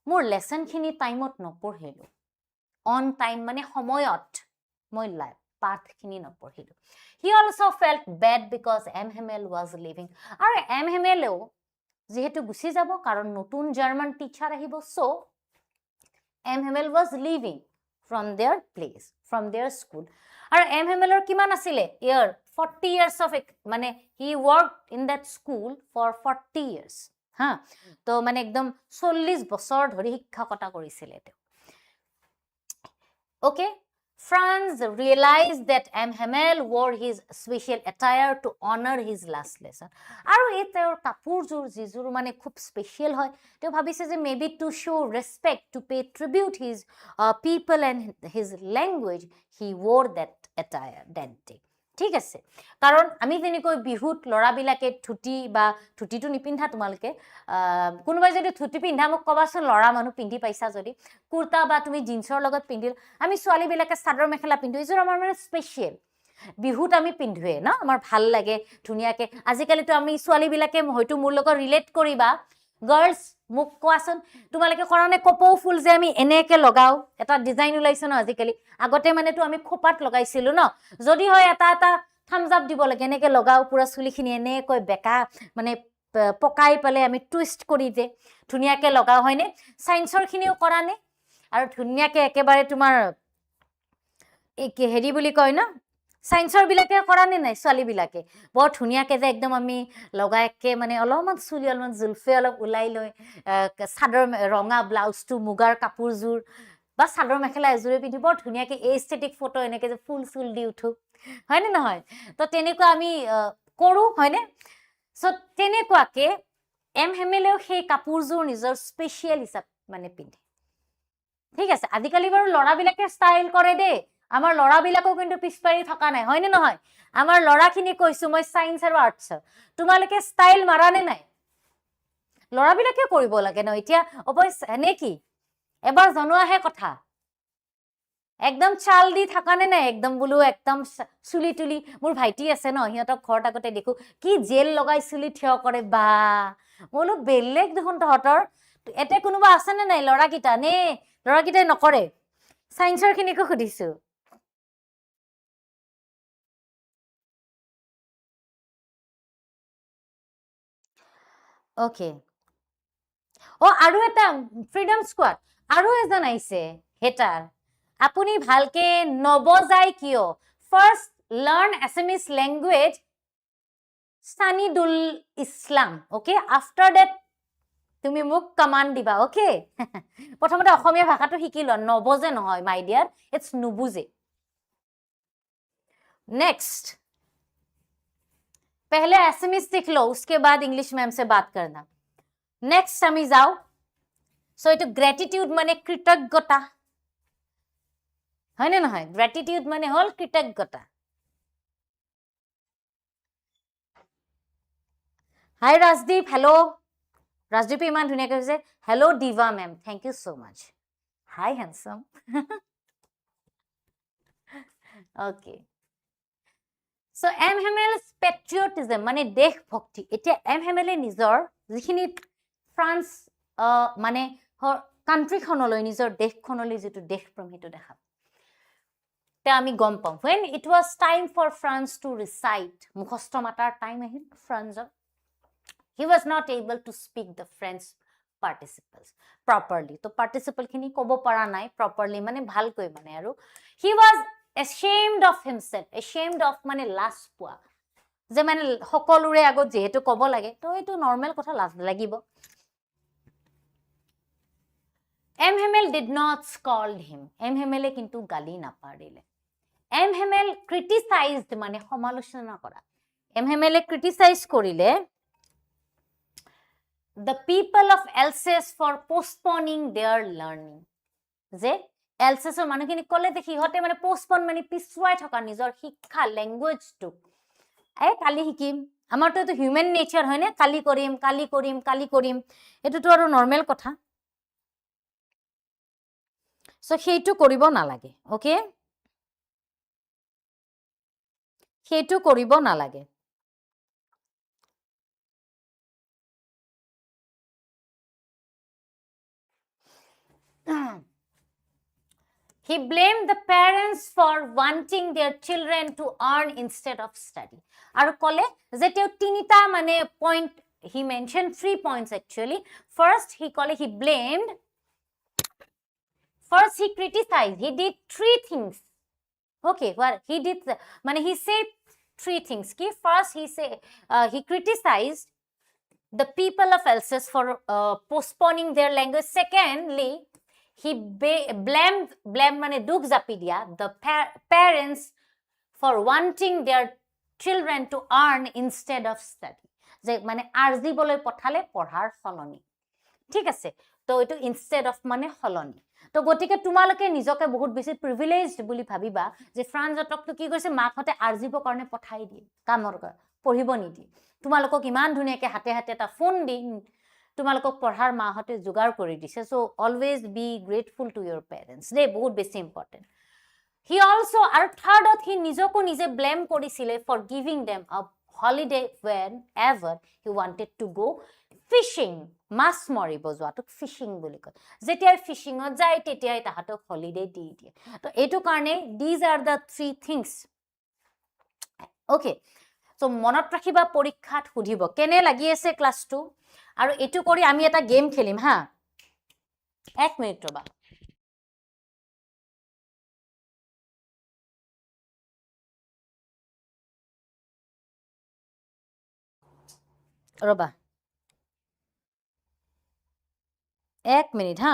মোৰ লেসন খিনি টাইমত নপঢ়িলো অন টাইম মানে সময়ত মই পাঠ খিনি নপঢ়িলো he also felt bad because Hamel was leaving আৰু Hamelও যেহেতু গুছি যাব কাৰণ নতুন জাৰ্মান টিচাৰ আহিব so Hamel was leaving from their place from their school আৰু Hamelৰ কিমান আছিলে ইয়াৰ 40 years of মানে he worked in that school for 40 years হা তো মানে একদম 40 বছৰ ধৰি শিক্ষকতা কৰিছিল এতে okay Franz realized that Hamel wore his special attire to honor his last lesson আৰু এই তেওঁৰ কাপোৰজোৰ যিজোৰ মানে খুব স্পেশাল হয় তো ভাবিছে যে maybe to show respect to pay tribute his people and his language he wore that attire that day ঠিক আছে কাৰণ আমি যেনেকৈ বিহুত লৰাবিলাকে ধুতি বা ধুতিটো নিপিন্ধা তোমালোকে কোনোবাই যদি ধুতি পিন্ধা মোক কবাচোন লৰা মানুহ পিন্ধি পাইছা যদি কুৰ্তা বা তুমি জিন্সৰ লগত পিন্ধিল আমি ছোৱালীবিলাকে চাদৰ মেখেলা পিন্ধো এইযোৰ আমাৰ মানে স্পেচিয়েল বিহুত আমি পিন্ধোৱে ন আমাৰ ভাল লাগে ধুনীয়াকে আজিকালিতো আমি ছোৱালীবিলাকে হয়তো মোৰ লগত ৰিলেট কৰিবা গাৰ্লছ মোক কোৱাচোন তোমালোকে কৰনে কপৌ ফুল যে আমি এনেকে লগাও এটা ডিজাইন ওলাইছে ন আজিকালি আগতে মানেতো আমি খোপাত লগাইছিলো ন যদি হয় এটা এটা থাম্বস আপ দিব লাগে এনেকে লগাও পুৰা চুলিখিনি এনেকৈ বেকা মানে পকাই পালে আমি টুইষ্ট কৰি যে ধুনীয়াকে লগাও হয়নে সায়েন্সৰ খিনিও কৰা নে আৰু ধুনীয়াকে একেবাৰে তোমাৰ হেৰি বুলি কয় ন সায়েন্সৰ বিলাকে কৰা নে নাই ছোৱালী বিলাকে বৰ ধুনীয়াকে যে একদম আমি লগাইকে মানে অলপমান চুলি অলপমান জুলফে অলপ ওলাই লৈ চাদৰ ৰঙা ব্লাউজটো মুগাৰ কাপোৰযোৰ বা চাদৰ মেখেলা এযোৰে পিন্ধি বৰ ধুনীয়াকে এস্থেটিক ফটো এনেকে যে ফুল চুল দি উঠো হয়নে নহয় তো তেনেকুৱা আমি কৰো হয়নে সো তেনেকুৱাকে হেমেলেও সেই কাপোৰযোৰ নিজৰ স্পেচিয়েল হিচাপ মানে পিন্ধে ঠিক আছে আজিকালি বাৰু লৰাবিলাকে ষ্টাইল কৰে দেই আমাৰ লৰাবিলাকো কিন্তু পিছপাৰি থকা নাই হয়নে নহয় আমাৰ লৰাখিনি কৈছো মই সায়েন্স আৰু আৰ্টছ তোমালোকে ষ্টাইল মাৰানে নাই লৰাবিলাকে কৰিব লাগে ন এতিয়া অৱশ্যে নে কি এবাৰ জনোৱাহে কথা একদম চাল দি থাকা নে নাই একদম বোলো একদম চুলি তুলি মোৰ ভাইটি আছে ন সিহঁতক ঘৰত আগতে দেখো কি জেল লগাই চুলি থিয় কৰে বা বোলো বেলেগ দেখোন তহঁতৰ এতে কোনোবা আছে নে নাই লৰাকিটা নে লৰাকিটাই নকৰে সায়েন্সৰ খিনিকো সুধিছো ওকে ও আৰু এটা ফ্ৰীডম স্কোৱাড আৰু এজন আইছে হেটাৰ আপুনি ভালকে নবজাই কিয় first learn Assamese language Sanidul Islam okay after that তুমি মোক কমান্ড দিবা ওকে প্ৰথমতে অসমীয়া ভাষাটো শিকি ল নবজে নহয় মাই ডিয়াৰ ইটস নুবুজে नेक्स्ट पहले एसएमएस सीख लो उसके बाद इंग्लिश मैम से बात करना नेक्स्ट আমি যাও সো এটো গ্র্যাটিটিউড মানে কৃতজ্ঞতা হয় না নহয় গ্র্যাটিটিউড মানে হল কৃতজ্ঞতা হাই রাজদীপ হ্যালো রাজদীপ ইমান ধুনিয়া কৈছে hello Diva ma'am thank you so much hi handsome okay so Hamel's patriotism মানে দেশ ভক্তি এতিয়া হেমেলে নিজৰ যিখিনি ফ্ৰান্স মানে কান্ট্ৰিখনলৈ নিজৰ দেশখনলৈ যেটো দেশপ্ৰেম হেতু দেখা তে আমি গম পাম when it was time for France to recite মুখস্থ মাতাৰ টাইম আহিল ফ্ৰান্সৰ he was not able to speak the French participles properly তো participle খিনি কব পৰা নাই properly মানে ভালকৈ মানে আৰু he was ashamed of himself ashamed of মানে লাজ পোৱা যে মানে সকলোৰে আগত যেহেতু কব লাগে তো এটো নরমাল কথা লাজ লাগিব Hamel did not scold him Hamel কিন্তু গালি নাপাৰিলে Hamel criticized মানে সমালোচনা কৰা Hamel criticize কৰিলে the people of Alsace for postponing their learning যে এলসেছৰ মানুহখিনি কলে যে সিহঁতে মানে পোষ্টপন মানে পিছুৱাই থকা নিজৰ শিক্ষা ল্যাঙ্গুয়েজটো কালি শিকিম আমাৰটো তো হিউম্যান নেচাৰ হয় না কালি কৰিম এটোটো আৰু নৰমাল কথা সো সেইটো কৰিব নালাগে ওকে সেইটো কৰিব নালাগে He blamed the parents for wanting their children to earn instead of study. Aru kole je teo tinita mane point he mentioned 3 points actually. First he blamed. First he criticized. He did 3 things. Okay, well he did mane he said 3 things. First he criticized the people of Alsace for postponing their language. Secondly, he blamed mane dukh japi dia the parents for wanting their children to earn instead of study je mane arji boloi pothale porhar soloni ঠিক আছে তো এইটো instead of মানে হলনি তো গতিকে তোমালোকে নিজকে বহুত বেছি প্ৰিভিলেজড বুলি ভাবিবা যে ফ্ৰান্সহঁতকতো কি কৰিছে মাকহঁতে আৰ্জিবৰ কাৰণে পঠাই দিয়ে কামৰ কাৰণে পঢ়িব নিদিয়ে তোমালোকক ইমান ধুনীয়াকৈ হাতে হাতে এটা ফোন দি তোমালোকক পঢ়াৰ মাহঁতে যোগাৰ কৰি দিছে so' always be grateful to your parents দেই বহুত বেছি ইম্পৰ্টেণ্ট হি অলছ' আৰু থাৰ্ডত সি নিজকো নিজে ব্লেম কৰিছিলে for giving them a holiday whenever he wanted to go' fishing মাছ মৰিব যোৱাটোক ফিচিং বুলি কয় যেতিয়াই ফিচিঙত যায় তেতিয়াই তাহাঁতক হলিডে দি দিয়ে তো এইটো কাৰণে these are the 3 things okay so' মনত ৰাখিবা পৰীক্ষাত সুধিব কেনে লাগি আছে ক্লাছটো আৰু এইটো কৰি আমি এটা গেম খেলিম হা 1 মিনিট ৰবা ৰবা 1 মিনিট হা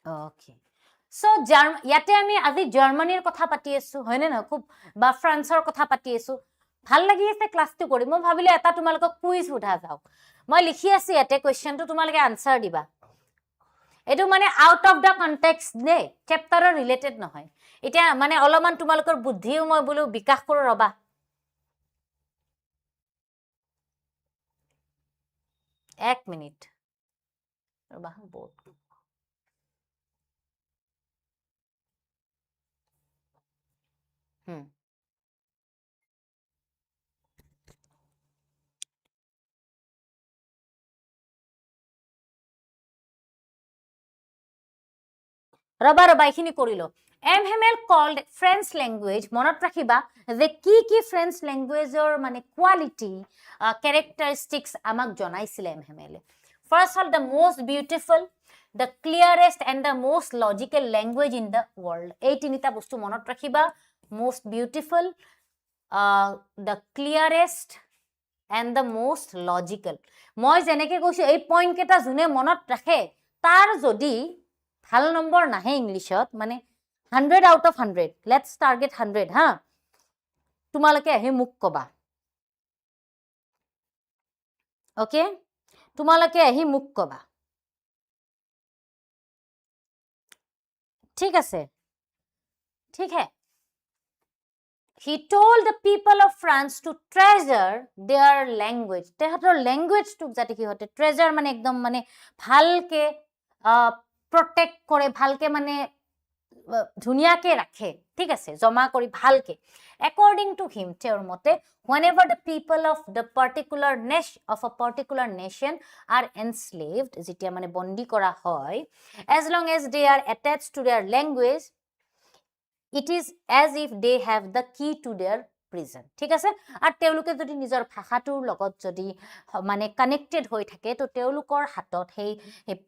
ওকে চ' ইয়াতে আমি আজি জাৰ্মানীৰ কথা পাতি আছো হয়নে নহয় খুব বা ফ্ৰান্সৰ কথা পাতি আছো ভাল লাগি আছে ক্লাছটো কৰি মই ভাবিলো এটা তোমালোকক কুইজ সোধা যাওক মই লিখি আছো ইয়াতে কুৱেশ্যনটো তোমালোকে আনসাৰ দিবা এইটো মানে আউট অফ দ্য কনটেক্সট দেই চেপ্টাৰৰ ৰিলেটেড নহয় এতিয়া মানে অলপমান তোমালোকৰ বুদ্ধিও মই বোলো বিকাশ কৰো ৰবা 1 মিনিট ৰবা বহুত ৰবা ৰবা এইখিনি কৰিলো Hamel called French language মনত ৰাখিবা যে কি ফ্ৰেঞ্চ ল্যাঙ্গুৱেজৰ মানে কোৱালিটি characteristics আমাক জনাইছিলে Hamel first of all the most beautiful the clearest and the most logical language in the world এই তিনিটা বস্তু মনত ৰাখিবা most beautiful the clearest and the most logical মই যেনেকৈ কৈছো এই পইণ্ট কেইটা যোনে মনত ৰাখে তাৰ যদি ভাল নম্বৰ নাহে ইংলিশত মানে 100 out of 100 let's target 100 হা তোমালোকে আহি মোক কবা ওকে তোমালোকে আহি মোক কবা ঠিক আছে ঠিক है He told the people of France to treasure their language তেহাতৰ ল্যাঙ্গুৱেজটোক যাতে কি হতে treasure মানে একদম মানে ভালকে protect কৰে ভালকে মানে ধুনিয়াকে ৰাখে ঠিক আছে জমা কৰি ভালকে according to him তেওঁৰ মতে whenever the people of the particular nation are enslaved যেতিয়া মানে বন্দী কৰা হয় as long as they are attached to their language it is as if they have the key to their prison ঠিক আছে আৰু তেওঁলোকে যদি নিজৰ ভাষাটোৰ লগত যদি মানে কানেক্টেড হৈ থাকে তো তেওঁলোকৰ হাতত সেই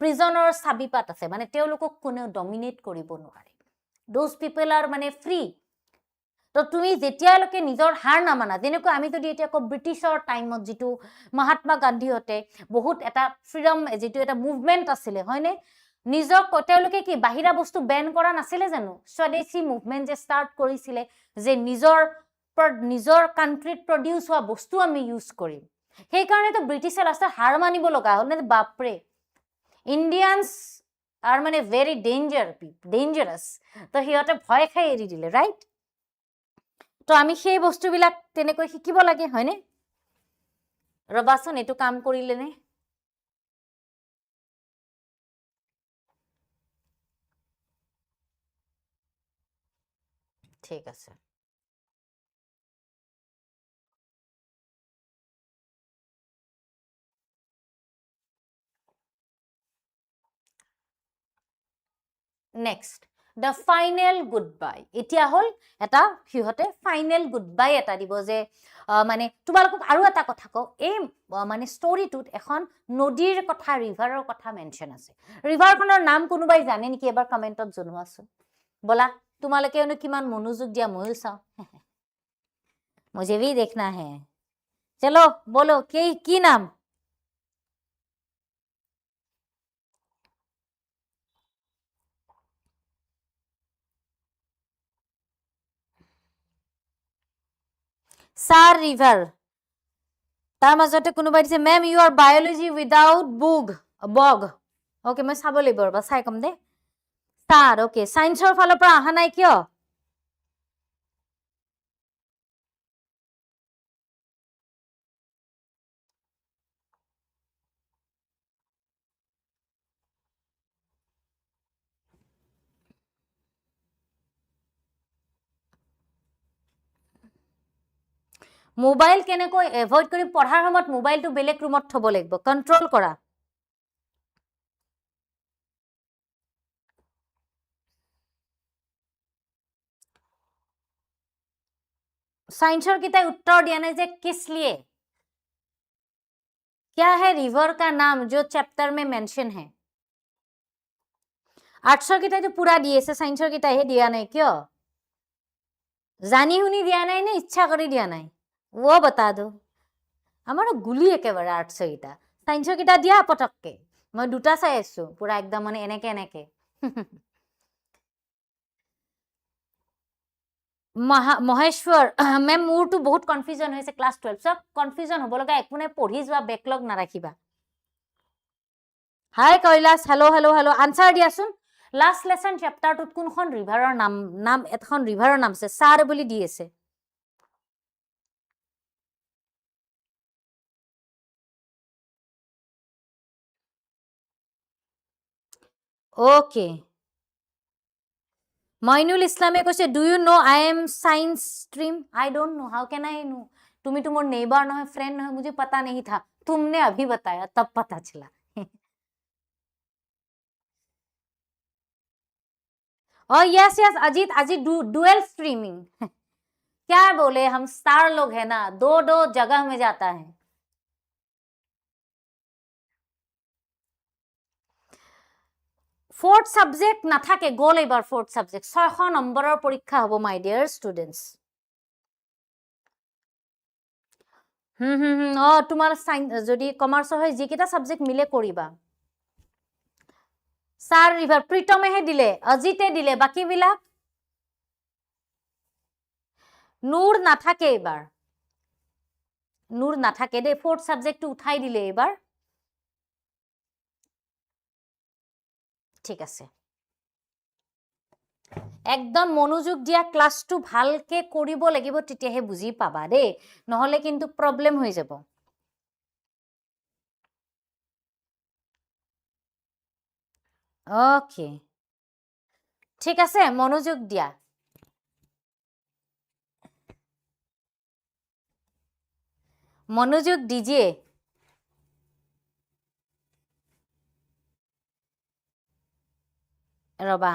প্ৰিজনৰ চাবিপাত আছে মানে তেওঁলোকক কোনেও ডমিনেট কৰিব নোৱাৰে those people are মানে free তো তুমি যেতিয়ালৈকে নিজৰ হাৰ নামানা যেনেকৈ আমি যদি এতিয়া ব্ৰিটিছৰ টাইমত যেটো মহাত্মা গান্ধীহঁতে বহুত এটা ফ্ৰীডম যেটো এটা মুভমেন্ট আছিল হয়নে নিজক তেওঁলোকে কি বাহিৰা বস্তু বেন কৰা নাছিলে জানো স্বদেশী মুভমেন্ট যে ষ্টাৰ্ট কৰিছিলে যে নিজৰ কান্ট্ৰিত প্ৰডিউস হোৱা বস্তু আমি ইউজ কৰিম সেই কাৰণে তো ব্ৰিটিছে লাষ্টত হাৰ মানিব লগা হ'ল নে বাপৰে ইণ্ডিয়ানছ are মানে very dangerous তো হিহঁতে ভয় খাই এৰি দিলে ৰাইট তো আমি সেই বস্তুবিলাক তেনেকৈ শিকিব লাগে হয়নে ৰবাচোন এটো কাম কৰিলে নে ঠিক আছে next the final goodbye এতিয়া হল এটা হিহঁতে ফাইনাল গুডবাই এটা দিব যে মানে তোমালোকক আৰু এটা কথা কও এই মানে ষ্টৰীটোত এখন নদীৰ কথা ৰিভাৰৰ কথা মেনশন আছে ৰিভাৰখনৰ নাম কোনোবাই জানে নেকি এবাৰ কমেন্টত জনোৱাচোন বলা তোমালোকে এনে কিমান মনোযোগ দিয়া ময়ো চাও मुझे भी देखना है चलो बोलो की नाम सार रिवर তাৰ মাজতে কোনোবাই দিছে ma'am you are biology without bug okay মই চাব লাগিব ৰবা চাই কম দে স্টাৰ ওকে সায়েন্সৰ ফালৰ পৰা আহা নাই কিয় মোবাইল কেনেকৈ এভয়েড কৰি পঢ়াৰ সময়ত মোবাইলটো বেলেগ ৰুমত থব লাগিব কন্ট্ৰোল কৰা साइंसर किताब उत्तर दिया नहीं जे किस लिए क्या है रिवर का नाम जो चैप्टर में मेंशन है आर्ट्सर किताब तो पूरा दिए से साइंसर किताब है दिया नहीं क्यों जानी हुनी दिया नहीं ने इच्छा करी दिया नहीं वो बता दो हमारा गुली एकेबारे आर्ट्सर किताब साइंसर किताब दिया पटकके मैं दुटा चाই আছো পুরা একদম মানে এনেকে এনেকে মহেশ্বৰ মেম মোৰটো বহুত কনফিউজন হৈছে ক্লাস 12 সব কনফিউজন হ'ব লগা একো নাই পঢ়ি যোৱা বেকলগ নাৰাখিবা hi Kailash hello hello hello answer দিয়াচোন লাষ্ট লেসন চ্যাপ্টাৰটোত কোনখন ৰিভাৰৰ নাম এখন ৰিভাৰৰ নাম আছে সাৰ বুলি দি আছে ওকে Mainul Islam কৈছে do you know I am science stream I don't know how can I know তুমি তো मोर नेबर न है फ्रेंड न है मुझे पता नहीं था तुमने अभी बताया तब पता चला और yes yes Ajit Ajit dual streaming क्या बोले हम स्टार लोग हैं ना दो दो जगह में जाता है फोर्थ सब्जेक्ट नाথাকে গল এবাৰ फोर्थ सब्जेक्ट 600 নম্বৰৰ পৰীক্ষা হ'ব মাই ডিয়াৰ ষ্টুডেন্টস তোমাৰ যদি কমাৰ্চৰ হয় যিকেইটা সাবজেক্ট মিলে কৰিবা সাৰ ৰিভাৰ প্ৰীতমেহে দিলে অজিতে দিলে বাকি বিলাক নূৰ নাথাকে এবাৰ নূৰ নাথাকে দে फोर्थ সাবজেক্টটো উঠাই দিলে এবাৰ ঠিক আছে একদম মনোযোগ দিয়া ক্লাসটো ভালকে কৰিব লাগিব তেতিয়াহে বুজি পাবা দে নহলে কিন্তু প্ৰবলেম হৈ যাব ওকে ঠিক আছে মনোযোগ দিয়া মনোযোগ দিজিয়ে ৰবা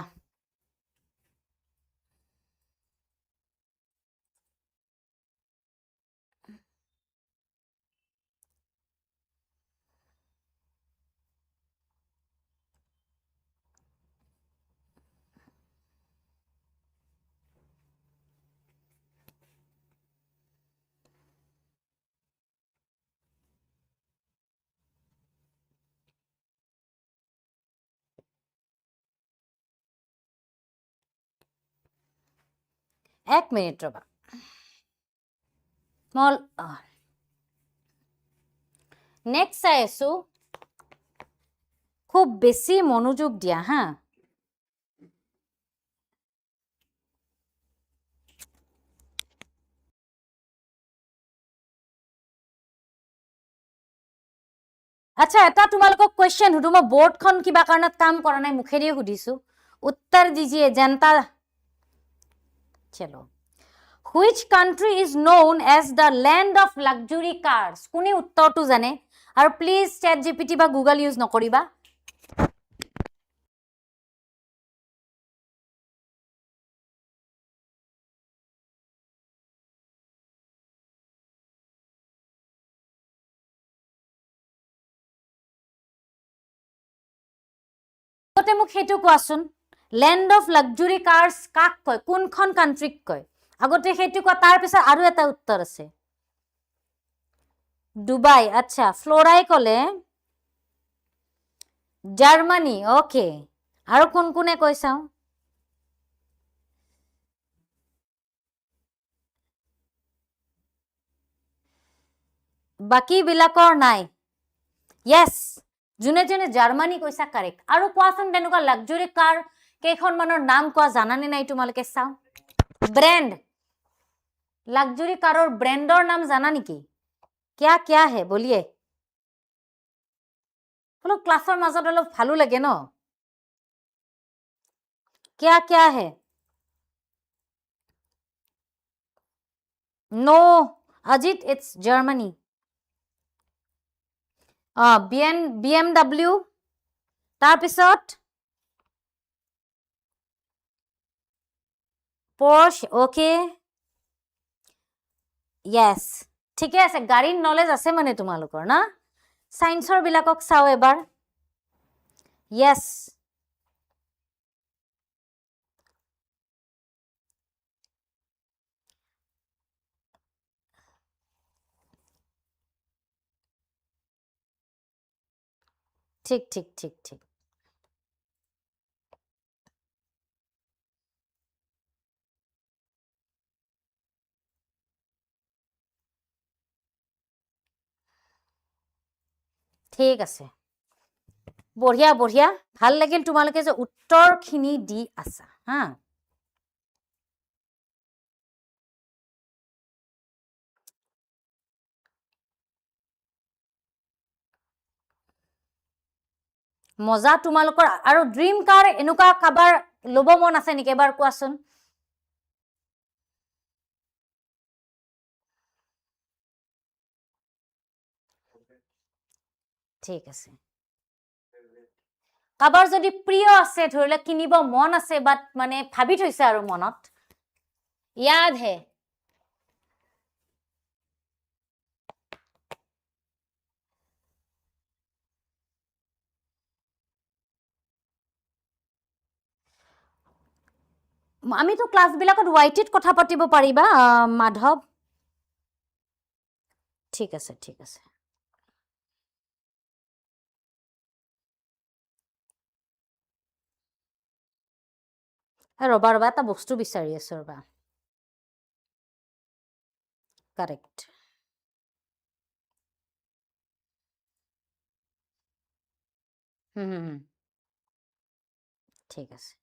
এক মিনিট ৰবা মল নেক্সট চাই আছো খুব বেছি মনোযোগ দিয়া হা আচ্ছা এটা তোমালোকক কোৱেশ্চন হুদু মই বোৰ্ডখন কিবা কাৰণত কাম কৰা নাই মুখেৰে হুদিছো উত্তৰ দিজিয়ে জনতা চলো Which country is known as the land of luxury cars? কোনে উত্তৰটো জানে আৰু প্লিজ চ্যাট জিপিটি বা গুগল ইউজ নকৰিবা ততে মোক হেতু কোৱাচোন ল্যান্ড অফ লাক্সাৰি কাৰ্স কাক কয় কোনখন কান্ট্ৰিক কয় আগতে হেতু কোৱা তাৰ পিছত আৰু এটা উত্তৰ আছে দুবাই আচ্ছা ফ্লোৰাই কলে জাৰ্মানী ওকে আৰু কোন কোনে কৈছাও বাকি বিলাকৰ নাই yes জুনে জুনে জাৰ্মানী কৈছা কাৰেক্ট আৰু কোৱাচোন তেনেকুৱা লাক্সাৰি কাৰ কেইখনমানৰ নাম কোৱা জানানে নাই তোমালোকে চাও ব্ৰ্যান্ড লাক্সাৰি কাৰৰ ব্ৰ্যান্ডৰ নাম জানা নেকি क्या है बोलिए অলপ ক্লাছৰ মাজত অলপ ভালো লাগে ন क्या है no Ajit it's Germany BMW তাৰপিছত Porsche okay yes ঠিকে আছে গাড়ীৰ নলেজ আছে মানে তোমালোকৰ না সায়েন্সৰ বিলাকক চাও এবাৰ yes ঠিক ঠিক ঠিক ঠিক ঠিক আছে বঢ়িয়া বঢ়িয়া ভাল লাগিল তোমালোকে যে উত্তৰখিনি দি আছা হা মজা তোমালোকৰ আৰু ড্ৰিম কাৰ এনেকুৱা কাবাৰ লব মন আছে নেকি এবাৰ কোৱাচোন ঠিক আছে কাবাৰ যদি প্ৰিয় আছে ধৰিলে কিনিব মন আছে বাট মানে ভাবি থৈছে আৰু মনত याद है আমি তো ক্লাস বিলাকত ওয়াইটিত কথা পাতিব পাৰিবা মাধৱ ঠিক আছে ৰবা ৰবা এটা বস্তু বিচাৰি আছো ৰবা কাৰেক্ট ঠিক আছে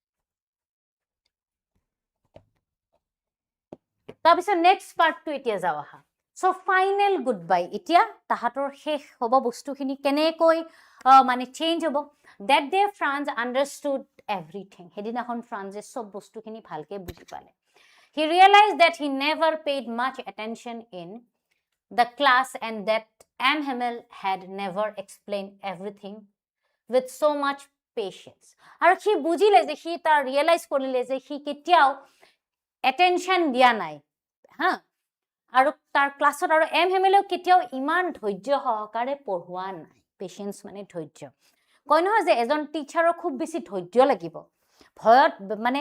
তাৰপিছত নেক্সট পাৰ্টটো এতিয়া যাও আহা সো ফাইনেল গুড বাই এতিয়া তাহাতৰ শেষ হ'ব বস্তুখিনি কেনেকৈ মানে চেঞ্জ হ'ব that day Franz understood everything হেদিনাখন ফ্ৰান্সে সব বস্তুখিনি ভালকে বুজি পালে he realized that he never paid much attention in the class and that Hamel had never explained everything with so much patience আৰু সি বুজিলে যে সি তাৰ ৰিয়েলাইজ কৰিলে যে সি কেতিয়াও attention দিয়া নাই হা আৰু তাৰ ক্লাছত আৰু হেমেলেও কেতিয়াও ইমান ধৈৰ্য সহকাৰে পঢ়ুৱা নাই পেশেন্স মানে ধৈৰ্য কয় নহয় যে এজন টিচাৰৰ খুব বেছি ধৈৰ্য লাগিব ভয়ত মানে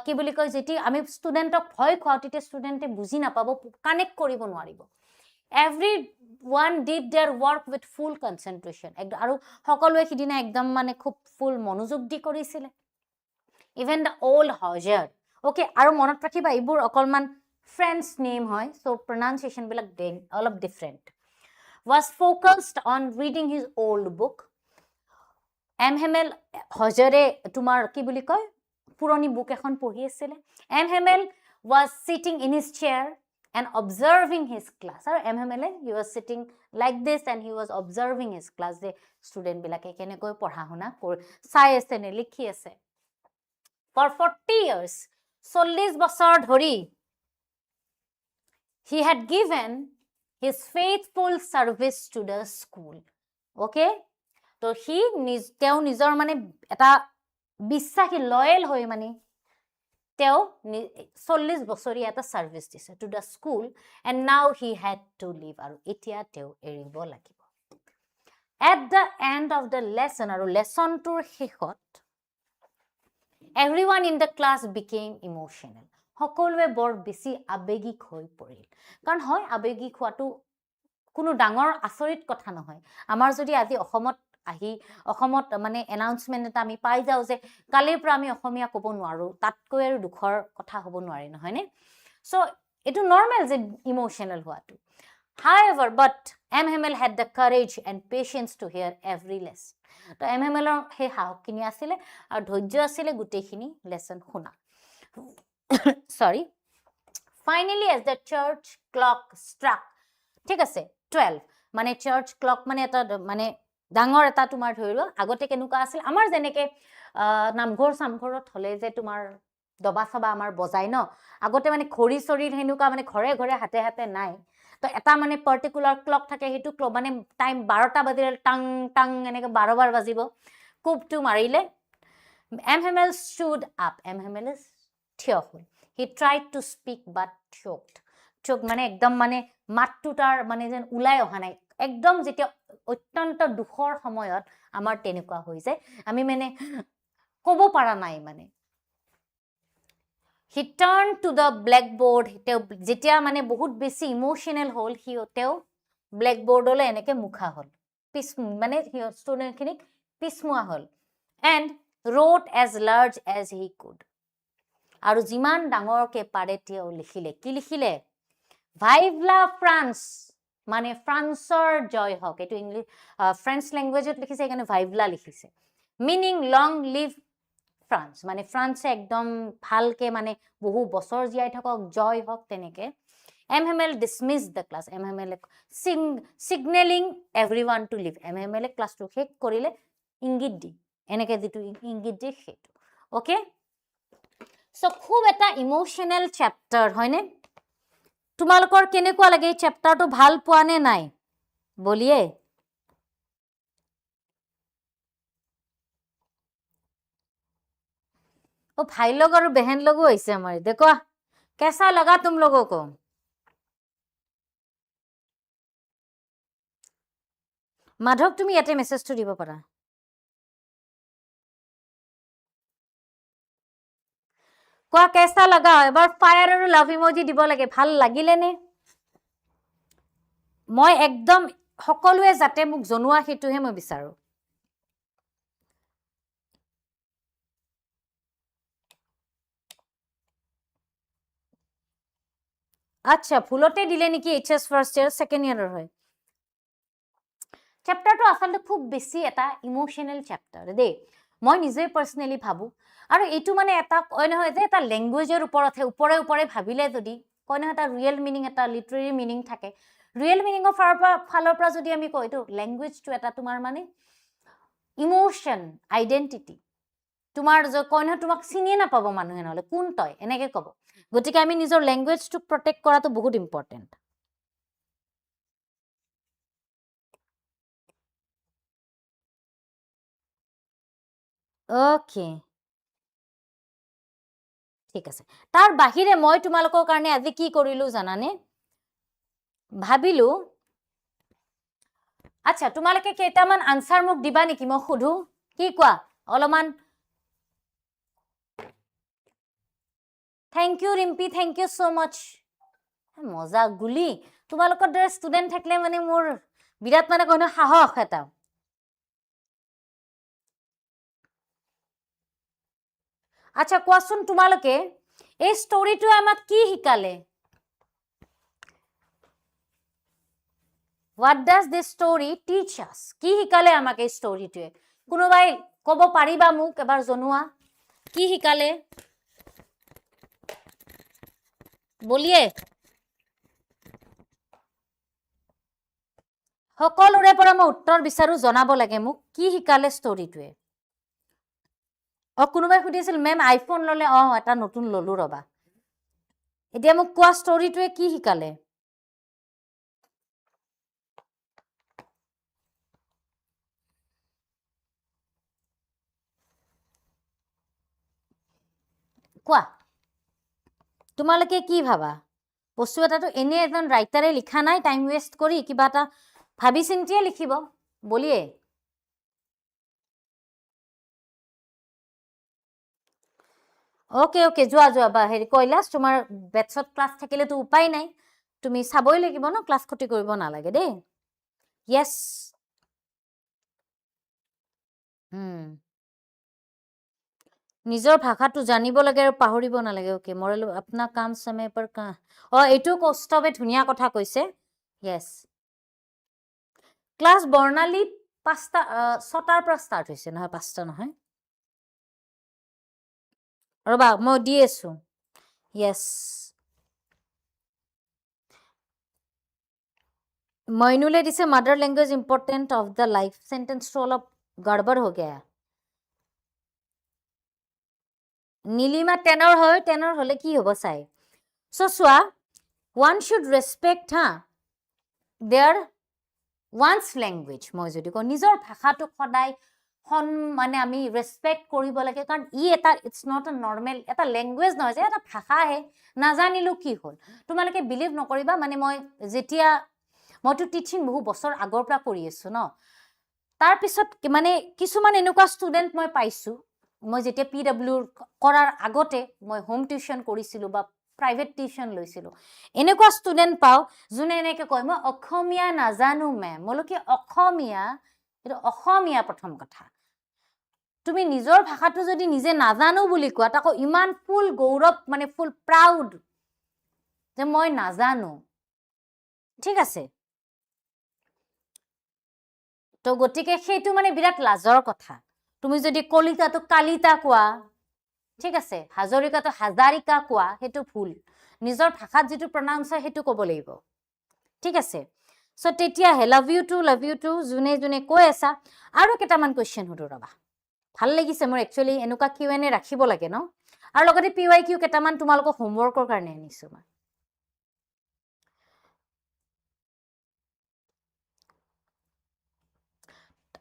কি বুলি কয় যেতি আমি ষ্টুডেন্টক ভয় খুৱাও তেতিয়া ষ্টুডেন্টে বুজি নাপাব কানেক্ট কৰিব নোৱাৰিব everyone did their work with full concentration আৰু সকলোৱে সিদিনা একদম মানে খুব ফুল মনোযোগ দি কৰিছিলে even the old Hauser okay আৰু মনত ৰাখিবা এইবোৰ অকলমান French name হয় so pronunciation বিলাক অলপ different was focused on reading his old book Hamel Hauser তোমাৰ কি বুলি কয় পুৰণি বুক এখন পঢ়ি আছিল Hamel was sitting in his chair and observing his class আৰু Hamel he was sitting like this and he was observing his class the student বিলাকে কেনেকৈ পঢ়া শুনা চাই আছে নে লিখি আছে for 40 years 40 বছৰ ধৰি he had given his faithful service to the school okay তো he তেও নিজৰ মানে এটা বিশ্বাসী লয়েল হৈ মানে তেও 40 বছৰীয়া এটা সাৰ্ভিস দিছে to the school and now he had to leave আৰু এতিয়া তেও এৰিব লাগিব at the end of the lesson আৰু লেসনটোৰ শেষত everyone in the class became emotional সকলোৱে বৰ বেছি আবেগিক হৈ পৰিল কাৰণ হয় আবেগিক হোৱাটো কোনো ডাঙৰ আচৰিত কথা নহয় আমাৰ যদি আজি অসমত মানে এনাউন্সমেন্ট এটা আমি পাই যাও যে কালিৰ পৰা আমি অসমীয়া ক'ব নোৱাৰো তাতকৈ আৰু দুখৰ কথা হ'ব নোৱাৰি নহয় নে সো এটো নৰমাল যে ইমোশনাল হোৱাটো however but Hamel had the courage and patience to hear every lesson. তো Hamelৰ সেই সাহসখিনি আছিলে আৰু ধৈৰ্য আছিলে গোটেইখিনি লেসন শুনা sorry finally as the church clock struck ঠিক আছে 12 মানে church clock মানে এটা মানে ডাঙৰ এটা তোমাৰ ধৰিলো আগতে কেনেকুৱা আছিল আমাৰ যেনেকে নামঘৰ সামঘৰত হলে যে তোমাৰ দবা সবা আমাৰ বজাই ন আগতে মানে খৰি চৰিৰ হেনুকা মানে ঘৰে ঘৰে হাতে হাতে নাই তো এটা মানে পাৰ্টিকুলাৰ ক্লক থাকে হেতু ক্লক মানে টাইম 12টা বাজিলে টাং টাং এনেকে 12 বাৰ বাজিব কুপটো মাৰিলে Hamel stood up Hamel থিয় হ'ল he tried to speak but choked মানে একদম মানে মাতটো তাৰ মানে যেন উলাই অহা নাই একদম যেতিয়া অত্যন্ত দুখৰ সময়ত আমাৰ তেনেকুৱা হৈ যায় আমি মানে কব পাৰা নাই মানে he turned to the blackboard যেতিয়া মানে বহুত বেছি ইমোশনাল হল হিতেও ব্ল্যাকবোৰ্ডলৈ এনেকে মুখা হল পিছ মানে ষ্টুডেন্ট খিনিক পিছমুৱা হল and wrote as large as he could আৰু যিমান ডাঙৰকে পাৰে তেওঁ লিখিলে কি লিখিলে Vive La France মানে ফ্ৰান্সৰ জয় হওক এটো ইংলিশ ফ্ৰেঞ্চ ল্যাঙ্গুৱেজত লিখিছে এখানে Vive La লিখিছে মিনিং লং লিভ ফ্ৰান্স মানে ফ্ৰান্সে একদম ভালকে মানে বহু বছৰ জীয়াই থাকক জয় হওক তেনেকে Hamel dismissed the class Hamel signaling everyone to leave Hamel class to শেষ কৰিলে ইংগিত দি এনেকে যেটো ইংগিত দি হেতু ওকে সো খুব এটা ইমোশনাল চ্যাপ্টাৰ হয়নে তোমালোকৰ কেনেকুৱা লাগে এই চ্যাপ্টাৰটো ভাল পোৱা নে নাই বলিয়ে ओ भाई लोग और बहन लोग ऐसे हमारे देखो कैसा लगा तुम लोगों को माधव तुम याते मेसेज तो দিব পাৰা কোৱা कैसा लगा এবাৰ ফায়াৰ আৰু লাভ ইমোজি দিব লাগে ভাল লাগিলে নে মই একদম সকলোৱে যাতে মোক জনোৱা হেতুহে মই বিচাৰো আচ্ছা ফুলতে দিলে নেকি এইচএস ফাৰ্স্ট ইয়াৰ সেকেন্ড ইয়াৰৰ হয় চ্যাপ্টাৰটো আসলে খুব বেছি এটা ইমোশনাল চ্যাপ্টাৰ দে মই নিজে পাৰ্সোনালি ভাবু আৰু এটো মানে এটা কয় নহয় যে এটা ল্যাঙ্গুৱেজৰ ওপৰতহে ওপৰে ওপৰে ভাবিলে যদি কয় নহয় এটা ৰিয়েল মিনিং এটা লিটাৰেৰী মিনিং থাকে ৰিয়েল মিনিংৰ ফালৰ পৰা যদি আমি কয় তো ল্যাঙ্গুৱেজটো এটা তোমাৰ মানে ইমোশন আইডেন্টিটি তোমাৰ যে কয় নহয় তোমাক চিনিয়ে নাপাব মানুহে নহলে কোন তই এনেকে কব গতিকে আমি নিজৰ ল্যাঙ্গুৱেজটো প্ৰটেক্ট কৰাটো বহুত ইম্পৰ্টেন্ট ওকে ঠিক আছে তাৰ বাহিৰে মই তোমালোকৰ কাৰণে আজি কি কৰিলো জানানে ভাবিলো আচ্ছা তোমালোকে কেইটামান আনসাৰ মোক দিবা নেকি মই খুধু কি কোৱা অলমান thank you Rimpi thank you so much মজা গুলি তোমালোকৰ দৰে ষ্টুডেন্ট থাকিলে মানে মোৰ বিৰাট মানে কোনো সাহস এটা আচ্ছা কোৱাচোন তোমালোকে এই ষ্টৰীটো আমাক কি শিকালে What does this story teach us? কি শিকালে আমাক এই ষ্টৰীটোৱে কোনোবাই কব পাৰিবা মোক এবাৰ জনোৱা কি শিকালে বলিয়ে সকলোৰে পৰা মই উত্তৰ বিচাৰো জনাব লাগে মোক কি শিকালে ষ্টৰীটোৱে কোনোবাই সুধিছিল মেম আইফোন ললে এটা নতুন ললো ৰবা এতিয়া মোক কোৱা ষ্টৰীটোৱে কি শিকালে কোৱা তোমালোকে কি ভাবা বস্তু এটাটো এনে এজন ৰাইটাৰে লিখা নাই টাইম ওয়েস্ট কৰি কিবা এটা ভাবি চিন্তিয়ে লিখিব বলিয়ে ওকে ওকে যোৱা বা হেৰি কৈলাস তোমাৰ বেটছত ক্লাছ থাকিলে তো উপায় নাই তুমি চাবই লাগিব ন ক্লাছ ক্ষতি কৰিব নালাগে দেই यस নিজৰ ভাষাটো জানিব লাগে আৰু পাহৰিব নালাগে ওকে মৰেল अपना काम समय पर এইটো কষ্টবে ধুনিয়া কথা কৈছে यस ক্লাছ বৰ্ণালী 5টা 6টাৰ পৰা ষ্টাৰ্ট হৈছে নহয় 5টা নহয় ৰবা মই দি আছো yes মইনুলে দিছে mother language important of the life sentence to অলপ গড়বড় हो गया নীলিমা 10ৰ হয় 10ৰ হলে কি হ'ব চাই so সোৱা one should respect their one's language মই যদি কওঁ নিজৰ ভাষাটো সদায় মানে আমি ৰেসপেক্ট কৰিব লাগে কাৰণ ই এটা ইটস নট আ নৰমাল এটা ল্যাঙ্গুৱেজ নহয় যে এটা ভাষা হে নাজানিলো কি হ'ল তোমালোকে বিলিভ নকৰিবা মানে মই যেতিয়া মইতো টিচিং বহু বছৰ আগৰ পৰা কৰি আছো ন তাৰ পিছত মানে কিছুমান এনেকুৱা ষ্টুডেন্ট মই পাইছো মই যেতিয়া পিডব্লিউ কৰাৰ আগতে মই হোম টিউশন কৰিছিলো বা প্ৰাইভেট টিউশন লৈছিলো এনেকুৱা ষ্টুডেন্ট পাও যোনে এনেকে কয় মই অসমীয়া নাজানো মেম মলো কি অসমীয়া এটা অসমীয়া প্ৰথম কথা তুমি নিজৰ ভাষাটো যদি নিজে নাজানো বুলি কোৱা তাকো ইমান ফুল গৌৰৱ মানে ফুল প্ৰাউড যে মই নাজানো ঠিক আছে তো গতিকে সেইটো মানে বিৰাট লাজৰ কথা তুমি যদি কলিতাটো কালিতা কোৱা ঠিক আছে হাজৰিকাটো হাজাৰিকা কোৱা সেইটো ভুল নিজৰ ভাষাত যেটো প্ৰনাউন্স হয় সেইটো ক'ব লাগিব ঠিক আছে সো তেতিয়া হে লাভ ইউ টু জুনে জুনে কৈ আছা আৰু কেটামান কোৱেশ্চন হদু ৰবা ভাল লাগিছে মোৰ একচুয়ালি এনেকুৱা কিউএনএ ৰাখিব লাগে ন আৰু লগতে পিৱাই কিউ কেটামান তোমালোকক হোমৱৰ্কৰ কাৰণে আনিছো মই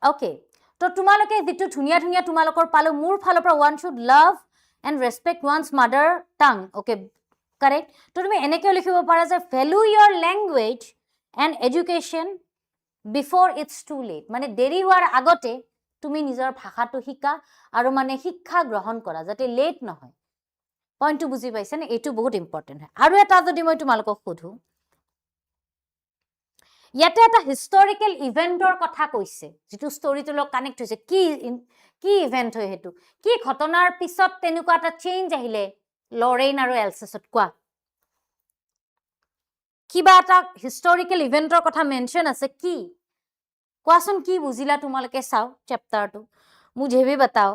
Okay. তো তোমালোকে যেটো ধুনিয়া ধুনিয়া তোমালোকৰ পালো মোৰ ফালৰ পৰা one should love and respect one's mother tongue. Okay. Correct. তো তুমি এনেকৈ লিখিব পাৰা যে value your language and education before it's too late. মানে দেৰি হোৱাৰ আগতে তুমি নিজৰ ভাষাটো শিকা আৰু মানে শিক্ষা গ্ৰহণ কৰা যাতে লেট নহয় পইণ্টটো বুজি পাইছে নে এটো বহুত ইম্পৰ্টেন্ট হয় আৰু এটা যদি মই তোমালোকক সোধো ইয়াতে এটা হিষ্টৰিকেল ইভেন্টৰ কথা কৈছে যেটো ষ্টৰীটো লগ কানেক্ট হৈছে কি ইভেন্ট হয় হেতু কি ঘটনাৰ পিছত তেনুকা এটা চেঞ্জ আহিলে লৰেইন আৰু এলছেছত কোৱা কিবা এটা হিষ্টৰিকেল ইভেন্টৰ কথা মেনশন আছে কি কোৱাচোন কি বুজিলা তোমালোকে চাও চ্যাপ্টাৰটো मुझे भी बताओ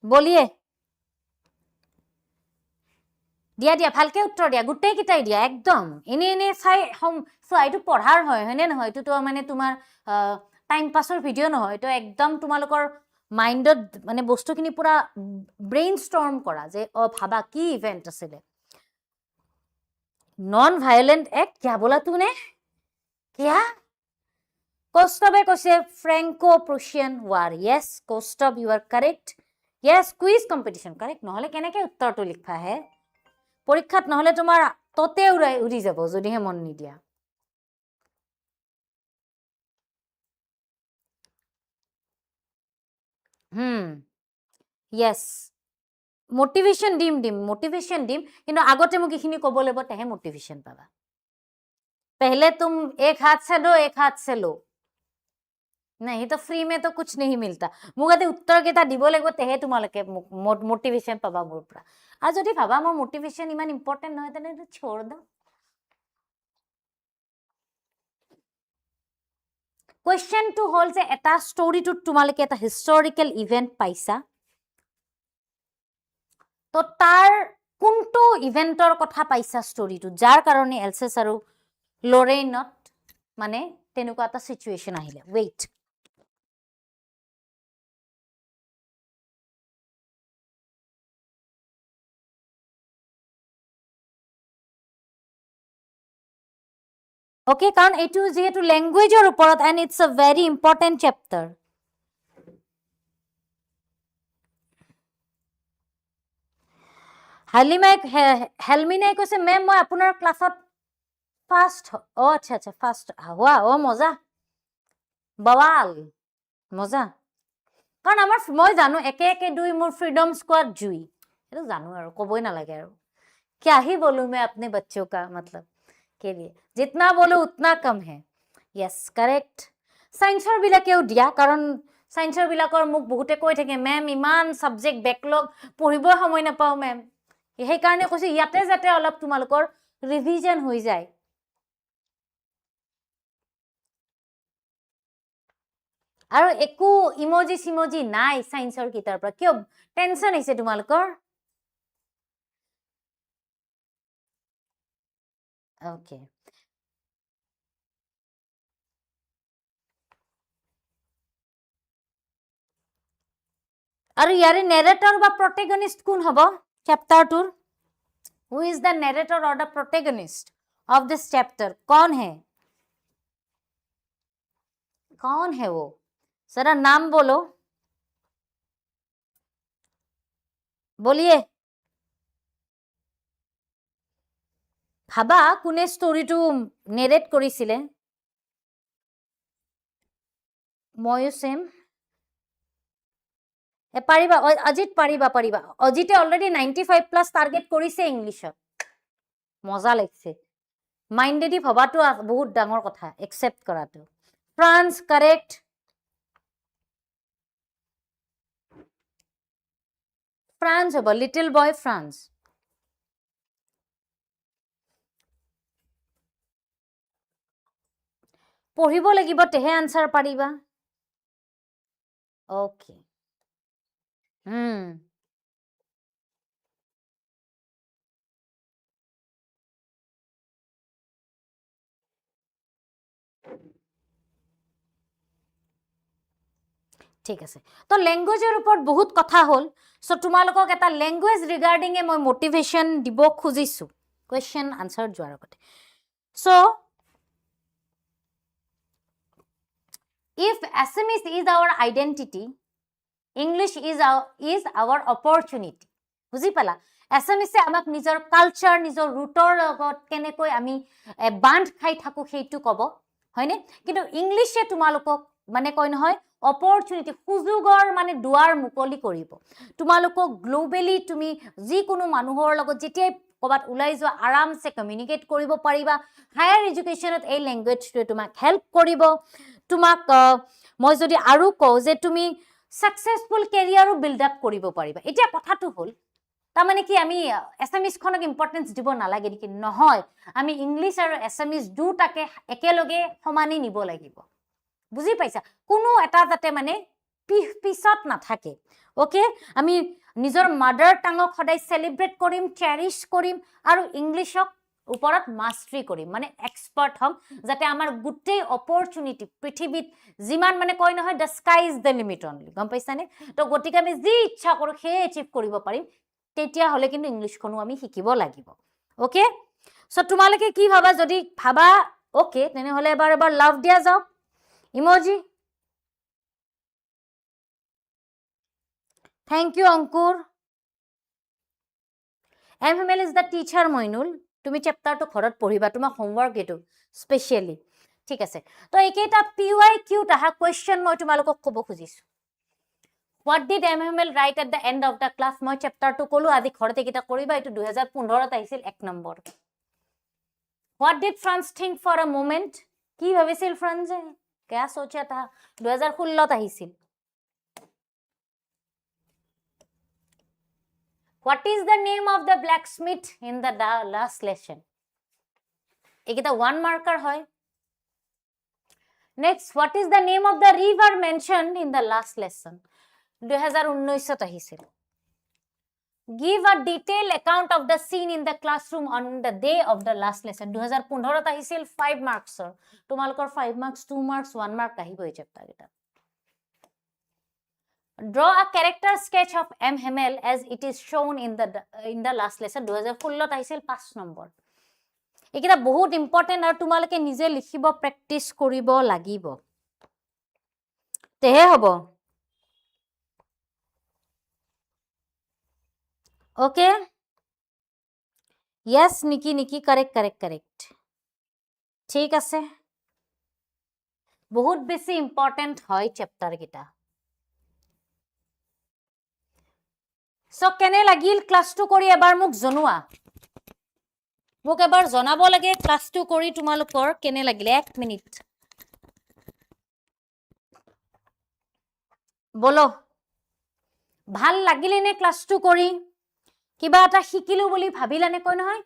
बोलिए দিয়া দিয়া ভালকে উত্তৰ দিয়া গুটেই কিটাই দিয়া একদম এনে চাই সো আইটো পঢ়াৰ হয় হয়নে নহয় এটো তো মানে তোমাৰ টাইম পাছৰ ভিডিও নহয় তো একদম তোমালোকৰ মাইন্ডত মানে বস্তুখিনি পুৰা ব্ৰেইনষ্টৰ্ম কৰা যে ভাবা কি ইভেন্ট আছিল নন ভায়োলেন্ট एक्ट क्या बोला तूने क्या कोस्टबे কৈছে Franco Prussian war yes Kaustav you are correct yes quiz competition correct নহলে কেনেকে উত্তৰটো লিখা হে পৰীক্ষাত নহলে তোমাৰ ততে উৰি যাব যদিহে মন নিদিয়া यस मोटिवेशन दिम কিন্তু আগতে মোক ইখিনি কব লাগিব তেহে মোটিভেশন পাবা पहले तुम एक हाथ से दो एक हाथ से लो नहीं तो फ्री में तो कुछ नहीं मिलता मुगाते उत्तर केटा দিব লাগিব তেহে তোমালকে মোটিভেশন পাবা মোৰ পৰা আৰু যদি ভাবা মোৰ মোটিভেশন ইমান ইম্পৰ্টেন্ট নহয় তেনে छोड़ दो क्वेश्चन टू হল যে এটা ষ্টৰীটো তোমালকে এটা হিষ্টৰিকেল ইভেন্ট পাইছা তো তাৰ কোনটো ইভেন্টৰ কথা পাইছা ষ্টৰীটো যাৰ কাৰণে এলছেছ আৰু লৰেইনত মানে তেনুকা এটা সিচুৱেচন আহিলে ওয়েট ओके कारण एटू जेहेतु लैंग्वेजर उपरत and it's a very important chapter हेलमिने কৈছে মেম মই আপোনাৰ ক্লাছত ফাৰ্ষ্ট আচ্ছা ফাৰ্ষ্ট হোৱা মজা বৱাল মজা কাৰণ আমাৰ মই জানো একে একে দুই মোৰ ফ্रीडम স্কোয়াড জুই এটো জানো আৰু কবই না লাগে আৰু क्या ही बोलूं मैं अपने बच्चों का मतलब के लिए जितना बोलो उतना कम है यस करेक्ट साइंसर बिलाकेও দিয়া কাৰণ সায়েন্সৰ বিলাকৰ মোক বহুতে কৈ থাকে মেম ইমান সাবজেক্ট ব্যাকলগ পঢ়িব সময় নাপাও মেম এই কাৰণে কৈছো ইয়াতে যাতে অলপ তোমালোকৰ ৰিভিজন হৈ যায় আৰু একো ইমোজি সিমোজি নাই সায়েন্সৰ কিতাৰ পৰা কিয় টেনচন হৈছে তোমালোকৰ ওকে আৰু ইয়াৰে নেৰেটৰ বা প্ৰটেগনিষ্ট কোন হ'ব চেপ্টাৰটোৰ who is the narrator or the protagonist of this chapter कौन है वो जरा नाम बोलो बोलिए भाबा কোনে ষ্টৰীটো নেৰেট কৰিছিলে ময়ো সেম পাৰিবা অজিত পাৰিবা অজিতে অলৰেডি 95 প্লাস টাৰ্গেট কৰিছে ইংলিছত মজা লাগিছে মাইন্ডেদি ভবাটো বহুত ডাঙৰ কথা একসেপ্ট কৰাটো ফ্ৰান্স কাৰেক্ট ফ্ৰান্স হ'ব লিটল বয় ফ্ৰান্স পঢ়িব লাগিব তেহে আনসাৰ পাৰিবা ওকে ঠিক আছে তো ল্যাঙ্গুৱেজৰ ওপৰত বহুত কথা হ'ল সো তোমালোকক এটা ল্যাঙ্গুৱেজ ৰিগাৰ্ডিং মই মোটিভেশন দিব খুজিছো কোৱেশ্চন আনসাৰ যোৱাৰ আগতে so if Assamese is our identity English is our opportunity বুজি পালা Assamese আমাক নিজৰ কালচাৰ নিজৰ ৰুটৰ লগত কেনেকৈ আমি বান্ধ খাই থাকো সেইটো কব হয়নে কিন্তু ইংলিশে তোমালোকক মানে কয় নহয় opportunity সুযোগৰ মানে দুৱাৰ মুকলি কৰিব তোমালোকক গ্লোবালি তুমি যি কোনো মানুহৰ লগত যেতিয়া কবাত উলাই যোৱা আৰামছে কমিউনিকেট কৰিব পাৰিবা হায়াৰ এডুকেশনত এই ল্যাঙ্গুৱেজটোৱে তোমাক হেল্প কৰিব তোমাক মই যদি আৰু কও যে তুমি সাকসেসফুল ক্যাৰিয়াৰো বিল্ড আপ কৰিব পাৰিবা এতিয়া কথাটো হ'ল তাৰ মানে কি আমি এছামিজ খনক ইম্পৰ্টেন্স দিব নালাগে নেকি নহয় আমি ইংলিশ আৰু এছামিজ দুটাকে একেলগে সমানে নিব লাগিব বুজি পাইছা কোনো এটা যাতে মানে পিছত নাথাকে ওকে আমি নিজৰ মাদাৰ টাঙক সদায় সেলিব্ৰেট কৰিম চেৰিশ কৰিম আৰু ইংলিশক ওপৰত মাস্টাৰি কৰিম মানে এক্সপাৰ্ট হম যাতে আমাৰ গুটেই অপৰচুনিটি পৃথিৱীত যিমান মানে কয় নহয় the sky is the limit only গম পাইছানে তো গতিকে আমি যি ইচ্ছা কৰো সেই এচিভ কৰিব পাৰিম তেতিয়া হলে কিন্তু ইংলিশখনো আমি শিকিব লাগিব ওকে সো তোমালোকে কি ভাবা যদি ভাবা ওকে তেনে হলে এবাৰ লাভ দিয়া যাওক emoji thank you Ankur Hamel is the teacher Mainul তুমি চ্যাপ্টাৰটো ঘৰত পঢ়িবা তোমাক হোমৱৰ্ক এটো স্পেশালি ঠিক আছে তো একেটা PYQ তাহা কোৱেশ্চন মই তোমালোকক ক'ব খুজিছো What did Hamel write at the end of the class মই চ্যাপ্টাৰটো কলো আজি ঘৰতে কিটা কৰিবা এটো 2015 ত আহিছিল 1 number What did Franz think for a moment কি ভাবিছিল ফ্ৰান্সে क्या सोचा था 2016 ত আহিছিল What is the name of the blacksmith in the last lesson? Ekita one marker hoy. Next, what is the name of the river mentioned in the last lesson? 2019 ত আহিছিল Give a detailed account of the scene in the classroom on the day of the last lesson. 2015 ত আহিছিল 5 marks তোমালোকৰ 5 marks 2 marks 1 mark আহিব এই chapter এটা Draw a character sketch of Hamel as it is shown in the last lesson 2016 ত আহিছিল 5 number একিটা বহুত important আৰু তোমালোকে নিজে লিখিব প্ৰেক্টিস কৰিব লাগিব তেহে হ'ব ওকে yes নিকি কাৰেক্ট ঠিক আছে বহুত বেছি ইম্পৰ্টেন্ট হয় চ্যাপ্টাৰ কিটা সো কেনে লাগিল ক্লাসটো কৰি এবাৰ মোক জনোৱা মোক এবাৰ জনাব লাগে ক্লাসটো কৰি তোমালোকৰ কেনে লাগিল 1 মিনিট বলো ভাল লাগিলে নে ক্লাছটো কৰি কিবা এটা শিকিলো বুলি ভাবিলানে কয় নহয়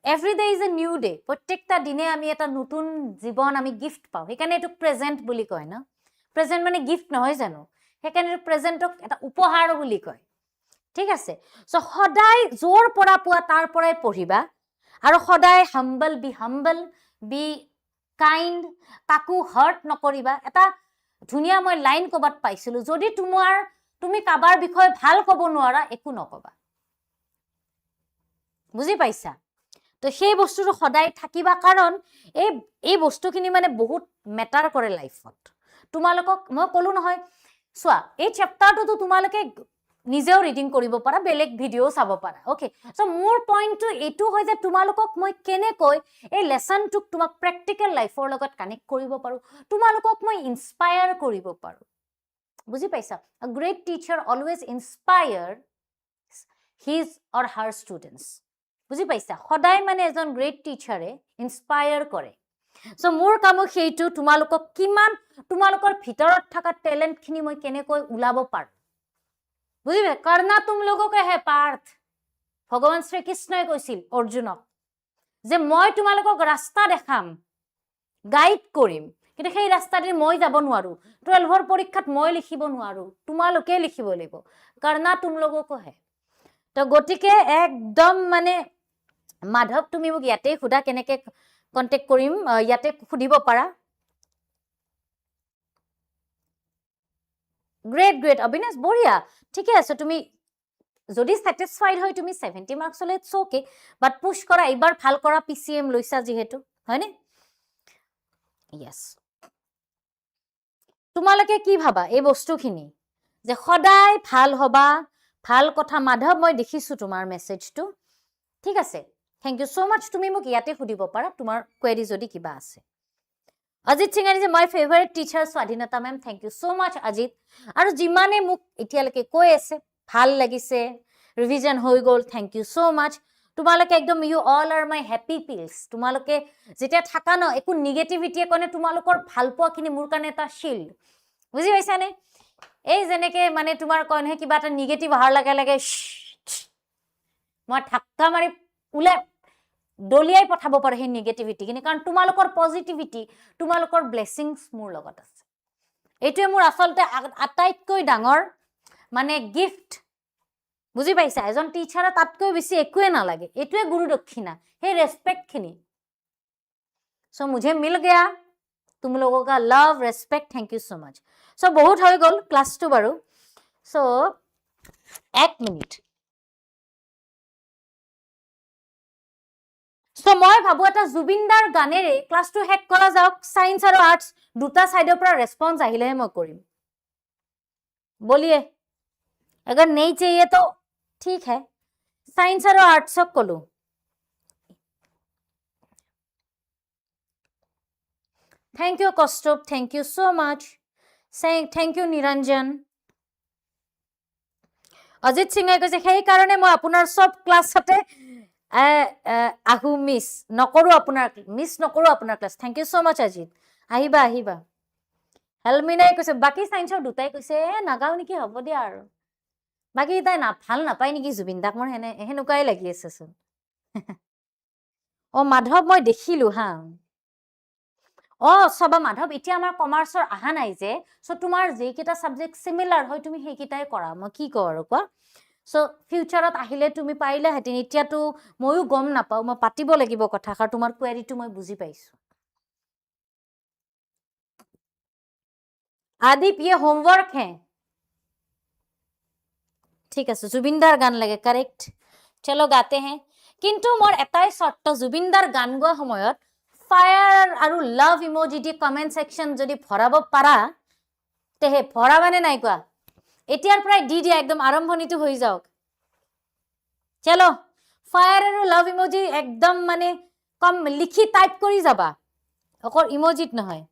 every day is a new day প্ৰত্যেকটা দিনে আমি এটা নতুন জীৱন আমি গিফ্ট পাওঁ সেইকাৰণে এইটো প্ৰেজেণ্ট বুলি কয় ন প্ৰেজেণ্ট মানে গিফ্ট নহয় জানো সেইকাৰণে প্ৰেজেণ্টক এটা উপহাৰ বুলি কয় ঠিক আছে সো সদায় জোৰ পৰা পোৱা তাৰ পৰাই পঢ়িবা আৰু সদায় হাম্বল বি কাইণ্ড কাকো হাৰ্ট নকৰিবা এটা ধুনীয়া মই লাইন ক'বাত পাইছিলো যদি তুমি কাবাৰ বিষয়ে ভাল ক'ব নোৱাৰা একো নকবা বুজি পাইছা তো সেই বস্তুটো সদায় থাকিবা কাৰণ এই বস্তুখিনি মানে বহুত মেটাৰ কৰে লাইফত তোমালোকক মই ক'লো নহয় চোৱা এই চেপ্টাৰটো তোমালোকে নিজেও ৰিডিং কৰিব পাৰা বেলেগ ভিডিঅ চাব পাৰা ওকে সো মোৰ পইণ্টটো এইটো হয় যে তোমালোকক মই কেনেকৈ এই লেসনটোক তোমাক প্ৰেক্টিকেল লাইফৰ লগত কানেক্ট কৰিব পাৰো তোমালোকক মই ইনস্পায়াৰ কৰিব পাৰো বুজি পাইছা a great teacher always inspire his or her students বুজি পাইছা সদায় মানে এজন গ্ৰেট টিচাৰে ইনস্পায়াৰ কৰে সো মোৰ কাম সেইটো তোমালোকক কিমান তোমালোকৰ ভিতৰত থকা টেলেন্টখিনি মই কেনেকৈ উলাব পাৰো বুজিবে करना तुम लोगों का है पार्थ ভগৱান শ্ৰী কৃষ্ণই কৈছিল অৰ্জুনক যে মই তোমালোকক ৰাস্তা দেখাম গাইড কৰিম কিন্তু সেই ৰাস্তাতে মই যাব নোৱাৰো 12ৰ পৰীক্ষাত মই লিখিব নোৱাৰো তোমালোকে লিখিব লাগিব करना तुम लोगों को है তো গটিকে একদম মানে মাধৱ তুমি মোক ইয়াতে খুদা কেনেকে কন্টাক্ট কৰিম ইয়াতে খুদিব পাৰা গ্ৰেট অবিনাশ বঢ়িয়া ঠিকে আছে তুমি যদি স্যাটিসফাইড হয় তুমি 70 মার্কস হলে ইটস ওকে বাট পুশ কৰা এবাৰ ভাল কৰা পিসিএম লৈছা যেহেতু হয়নে ইয়েস তোমালোকে কি ভাবা এই বস্তুখিনি যে সদায় ভাল হবা ভাল কথা মাধৱ মই দেখিছো তোমাৰ মেসেজটো ঠিক আছে থ্যাংক ইউ সো মাচ তুমি মোক ইয়াতে খুদিব পাৰা তোমাৰ কোৱেৰি যদি কিবা আছে অজিত সিংহানী যে মাই ফেভাৰিট টিচাৰ স্বাধীনতা মেম থ্যাংক ইউ সো মাচ অজিত আৰু যিমানে মোক এতিয়ালৈকে কৈ আছে ভাল লাগিছে ৰিভিজন হৈ গ'ল থ্যাংক ইউ সো মাচ তোমালোকে একদম you all are my happy pills তোমালোকে যেতিয়া থাকা ন একো নিগেটিভিটিয়ে কোনে তোমালোকৰ ভাল পোৱাখিনি মোৰ কাৰণে এটা শিল্ড বুজি পাইছানে এই যেনেকে মানে তোমাৰ কয় নহয় কিবা এটা নিগেটিভ অহাৰ লগে লগে মই ঠাক্কা মাৰি উলে দলিয়াই পঠাব পাৰে সেই নিগেটিভিটি কিনে কাৰণ তোমালোকৰ পজিটিভিটি তোমালোকৰ ব্লেসিংস মোৰ লগত আছে এইটোৱে মোৰ আসলতে আটাইতকৈ ডাঙৰ মানে গিফট বুজি পাইছা এজন টিচাৰে তাতকৈ বেছি একোৱে নালাগে এইটোৱে গুৰু দক্ষিণা हे रेस्पेक्ट खिनी सो मुझे मिल गया तुम लोगों का love respect thank you so much so बहुत हो गल क्लास 2 बारू सो 1 मिनिट सो মই ভাবো এটা জুবিনদাৰ গানেৰে ক্লাস 2 হেক কৰা যাওক সায়েন্স আৰু আৰ্টস দুটা সাইডৰ পৰা ৰেসপন্স আহিলেহে মই কৰিম बोलिए अगर नहीं चाहिए तो ठीक है साइंस और आर्ट्स कलू thank you Kaustubh thank you so much thank you Niranjan Ajit सिंहे कैसे সেই কাৰণে মই আপোনাৰ সব ক্লাছতে आहू মিস নকৰো আপোনাৰ মিস নকৰো আপোনাৰ ক্লাছ থ্যাংক ইউ সো মাচ অজিত আহিবা আহিবা হেলমিনাই কৈছে বাকি সাইন্সৰ দুটাই কৈছে নাগাও নেকি হ'ব দিয়া আৰু বাকি তাই না ভাল নাপায় নেকি জুবিনদাক মোৰ হেনেকুৱাই লাগি আছে চোন ও মাধৱ মই দেখিলো হা ও সবা মাধৱ এতিয়া আমাৰ কমাৰ্চৰ আহা নাই যে সো তোমাৰ যে কিটা সাবজেক্ট সিমিলাৰ হয় তুমি সেই কিটাই কৰা মই কি কওঁ আৰু কোৱা সো ফিউচাৰত আহিলে তুমি পাৰিলে হেতিন এতিয়াতো ময়ো গম নাপাও মই পাতিব লাগিব কথা কাৰ তোমাৰ কোৱেৰিটো মই বুজি পাইছো आदिप ये होमवर्क है ठीक है जुबिनदार गान लगे करेक्ट चलो गाते हैं किंतु मोर एटाई शर्त जुबिनदार गान गोৱা সময়ত फायर আৰু लव इमोजी দি কমেন্ট সেকশন যদি ভৰাব পাৰা তেহে ভৰাবানে নাই কোৱা এতিয়াৰ পৰাই দি দিয়া একদম আৰম্ভণিটো হৈ যাওক চলো ফায়াৰ আৰু लव इमोजी একদম মানে কম লিখি টাইপ কৰি যাবা অকল ইমোজিত নহয়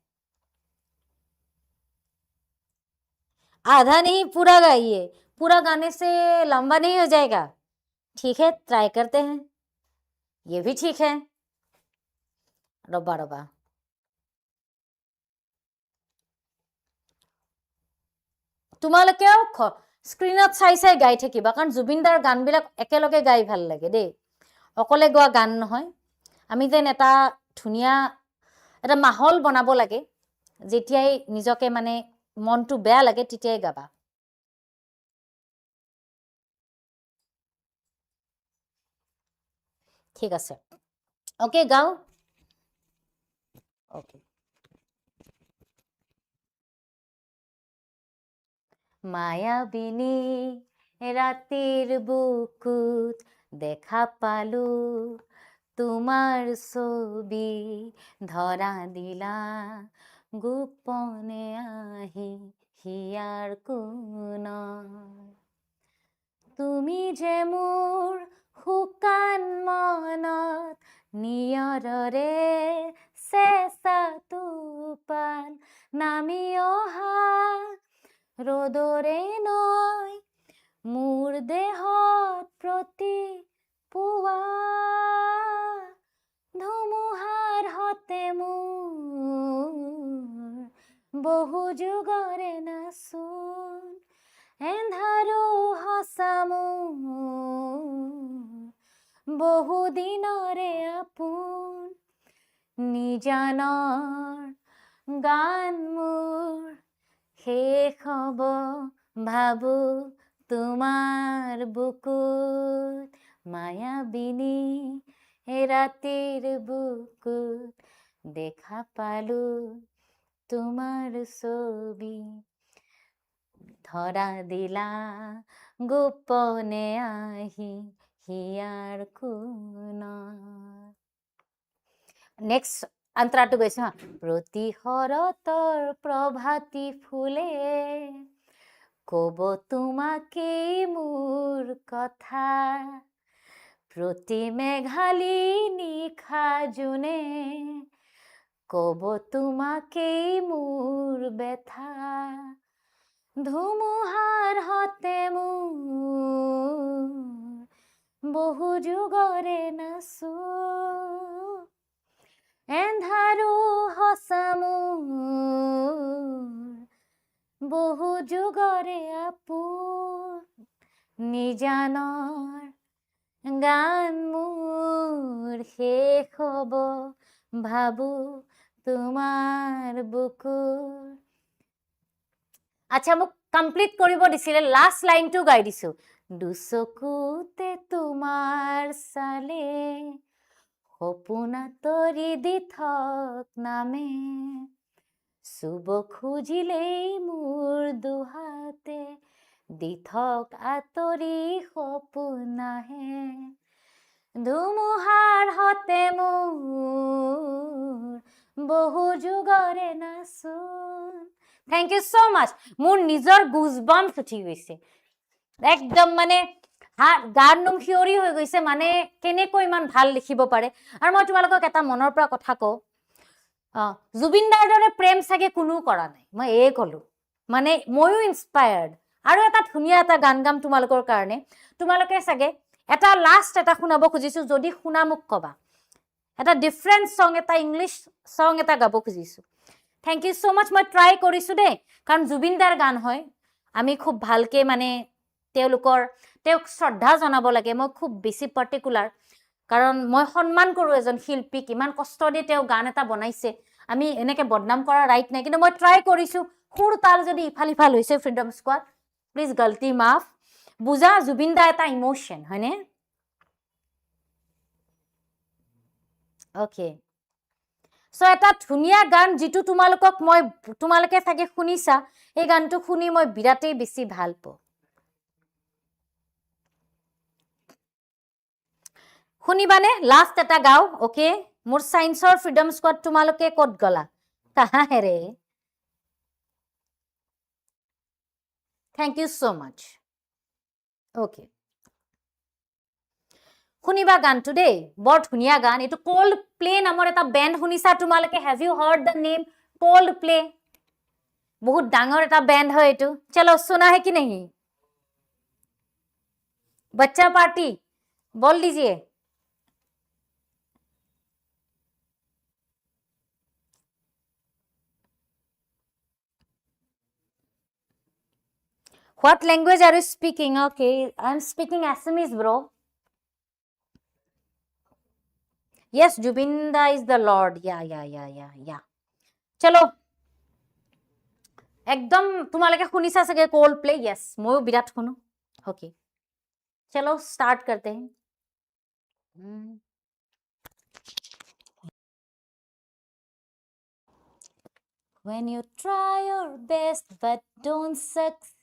आधा नहीं पूरा गाइए पूरा गाने से लंबा नहीं हो जाएगा ठीक है ट्राई करते हैं ये भी ठीक है रब्बा रब्बा তোমালোকেও স্ক্ৰিনত চাই গাই থাকিবা কাৰণ জুবিনদাৰ গানবিলাক একেলগে গাই ভাল লাগে দেই অকলে গোৱা গান নহয় আমি যেন এটা ধুনীয়া এটা মাহল বনাব লাগে যেতিয়াই নিজকে মানে মনটো বেয়া লাগে তেতিয়াই গাবা ঠিক আছে ওকে গাও ওকে মায়াবিনী ৰাতিৰ বুকুত দেখা পালো তোমাৰ ছবি ধৰা দিলা গোপনে আহি হিয়াৰ কোণত তুমি যে মোৰ শুকান মনত নিয়ৰৰে চেঁচা টোপাল নামি অহা ৰ'দৰে নৈ মোৰ দেহত প্ৰতি পুৱা ধুমুহাৰ হতে মোৰ বহু যুগৰে নাচোন এন্ধাৰো হসা মোৰ বহু দিনৰে আপোন নিজানৰ গান মোৰ শেষ হ'ব ভাবো তোমাৰ বুকুত মায়াবিনী ৰাতিৰ বুকুত দেখা পালো তোমাৰ ছবি ধৰা দিলা গোপনে আহি হিয়াৰ কোণত নেক্সট আন্তৰাটো গৈছে হা প্ৰতি শৰতৰ প্ৰভাতী ফুলে কব তোমাকেই মোৰ কথা প্ৰতি মেঘালী নিশা জোনে কব তোমাকেই মোৰ ব্যথা ধুমুহাৰ হতে মোৰ বহু যুগৰে নাচো এন্ধাৰো হসা মোৰ বহু যুগৰে আপোন নিজানৰ গান মোৰ শেষ হ'ব ভাবো তোমাৰ বুকুৰ আচ্ছা মোক কমপ্লিট কৰিব দিছিলে লাষ্ট লাইনটো গাই দিছো দুচকুতে তোমাৰ চালে সপোনা তৰি দি থক নামে চুব খুজিলেই মোৰ দুহাতে দি থক আতৰি সপোনাহে ধুমুহাৰ হতে মোৰ বহু যুগৰে নাচোন থ্যাংক ইউ সো মাচ মোৰ নিজৰ গুজবাম্পছ উঠি গৈছে একদম মানে গাৰ নোম শিয়ৰি হৈ গৈছে মানে কেনেকৈ ইমান ভাল লিখিব পাৰে আৰু মই তোমালোকক এটা মনৰ পৰা কথা কওঁ জুবিনদাৰ দৰে প্ৰেম চাগে কোনো কৰা নাই মই এই ক'লো মানে ময়ো ইনস্পায়াৰ্ড আৰু এটা ধুনীয়া এটা গান গাম তোমালোকৰ কাৰণে তোমালোকে চাগে এটা লাষ্ট এটা শুনাব খুজিছো যদি শুনা মোক কবা এটা ডিফাৰেন্ট সং এটা ইংলিশ সং এটা গাব খুজিছো থ্যাংক ইউ সো মাচ মই ট্ৰাই কৰিছো দেই কাৰণ জুবিনদাৰ গান হয় আমি খুব ভালকে মানে তেওঁক শ্ৰদ্ধা জনাব লাগে মই খুব বেছি পাৰ্টিকুলাৰ কাৰণ মই সন্মান কৰো এজন শিল্পীক ইমান কষ্ট দি তেওঁ গান এটা বনাইছে আমি এনেকে বদনাম কৰা ৰাইট নাই কিন্তু মই ট্ৰাই কৰিছো সুৰ তাল যদি ইফাল ইফাল হৈছে ফ্ৰীডম স্কোৱাড প্লিজ গলতি মাফ বুজা জুবিনদা এটা ইমোশন হয়নে ওকে সো এটা ধুনীয়া গান যিটো তোমালোকে চাগে শুনিছা এই গানটো শুনি মই বিৰাটেই বেছি ভাল পাওঁ শুনিবানে লাষ্ট এটা গাও ওকে মোৰ সায়েন্সৰ ফ্ৰীডম স্কোৱাড তোমালোকে ক'ত গলা কাহা হে ৰে thank you so much okay শুনিবা গানটো দেই বৰ ধুনীয়া গান এটো কোল্ড প্লে নামৰ এটা ব্যান্ড শুনিছা তোমালোকে have you heard the name Coldplay বহুত ডাঙৰ এটা ব্যান্ড হয় এটো চলো सुना है कि नहीं बच्चा पार्टी बोल दीजिए What language are you speaking? Okay, I'm speaking Assamese, bro. Yes, Jubinda is the Lord. Yeah. Chalo. Ekdom tumaleke khunisa sage Coldplay. Yes, moyo birat khunu. Okay. Chalo start karte hain. When you try your best but don't succeed.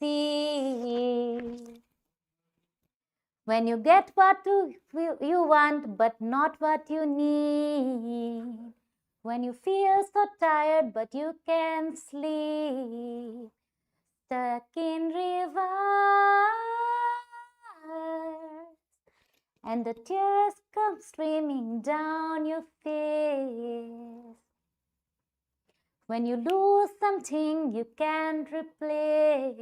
When you get what you want but not what you need. When you feel so tired but you can't sleep. Stuck in rivers. And the tears come streaming down your face. When you lose something you can't replace.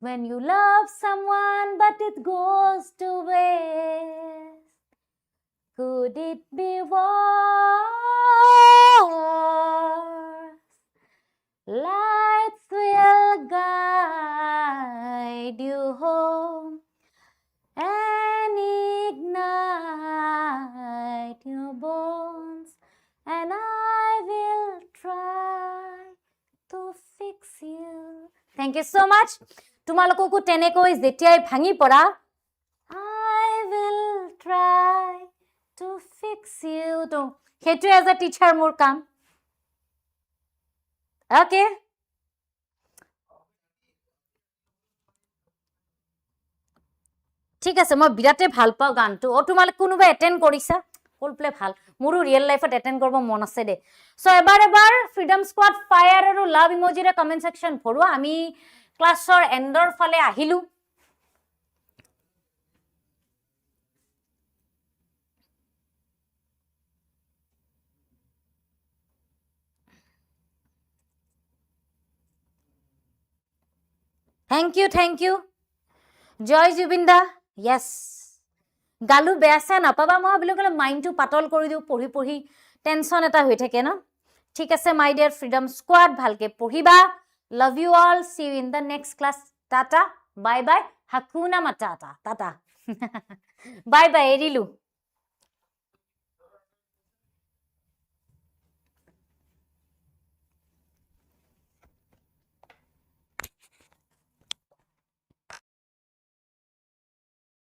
When you love someone but it goes to waste. Could it be worse? Lights will guide you home and ignite your bones, and I will try to fix you. Thank you so much. Tumalokoko tenekoi jetiai bhangi pora, I will try to fix you. To hetu as a teacher mor kam. Okay. ঠিক আছে মই বিৰাটে ভাল পাওঁ গানটো ও তোমালে কোনোবা attend কৰিছা Coldplay ভাল মোৰো ৰিয়েল লাইফত এটেন্ড কৰিব মন আছে দে সো এবাৰ ফ্ৰীডম স্কোৱাড ফায়াৰ আৰু লাভ ইমোজিৰে কমেন্ট সেকশন ভৰোৱা আমি ক্লাছৰ এন্ডৰ ফালে আহিলো Thank you. Joy Jubinda. Yes. Galu beasa napaba মই বলি কলে মাইন্ডটো পাতল কৰি দিও পঢ়ি পঢ়ি টেনশন এটা হৈ থাকে না ঠিক আছে মাই ডিয়াৰ ফ্ৰীডম স্কোৱাড ভালকে পঢ়িবা love you all see you in the next class tata bye bye hakuna matata tata bye bye এৰিলো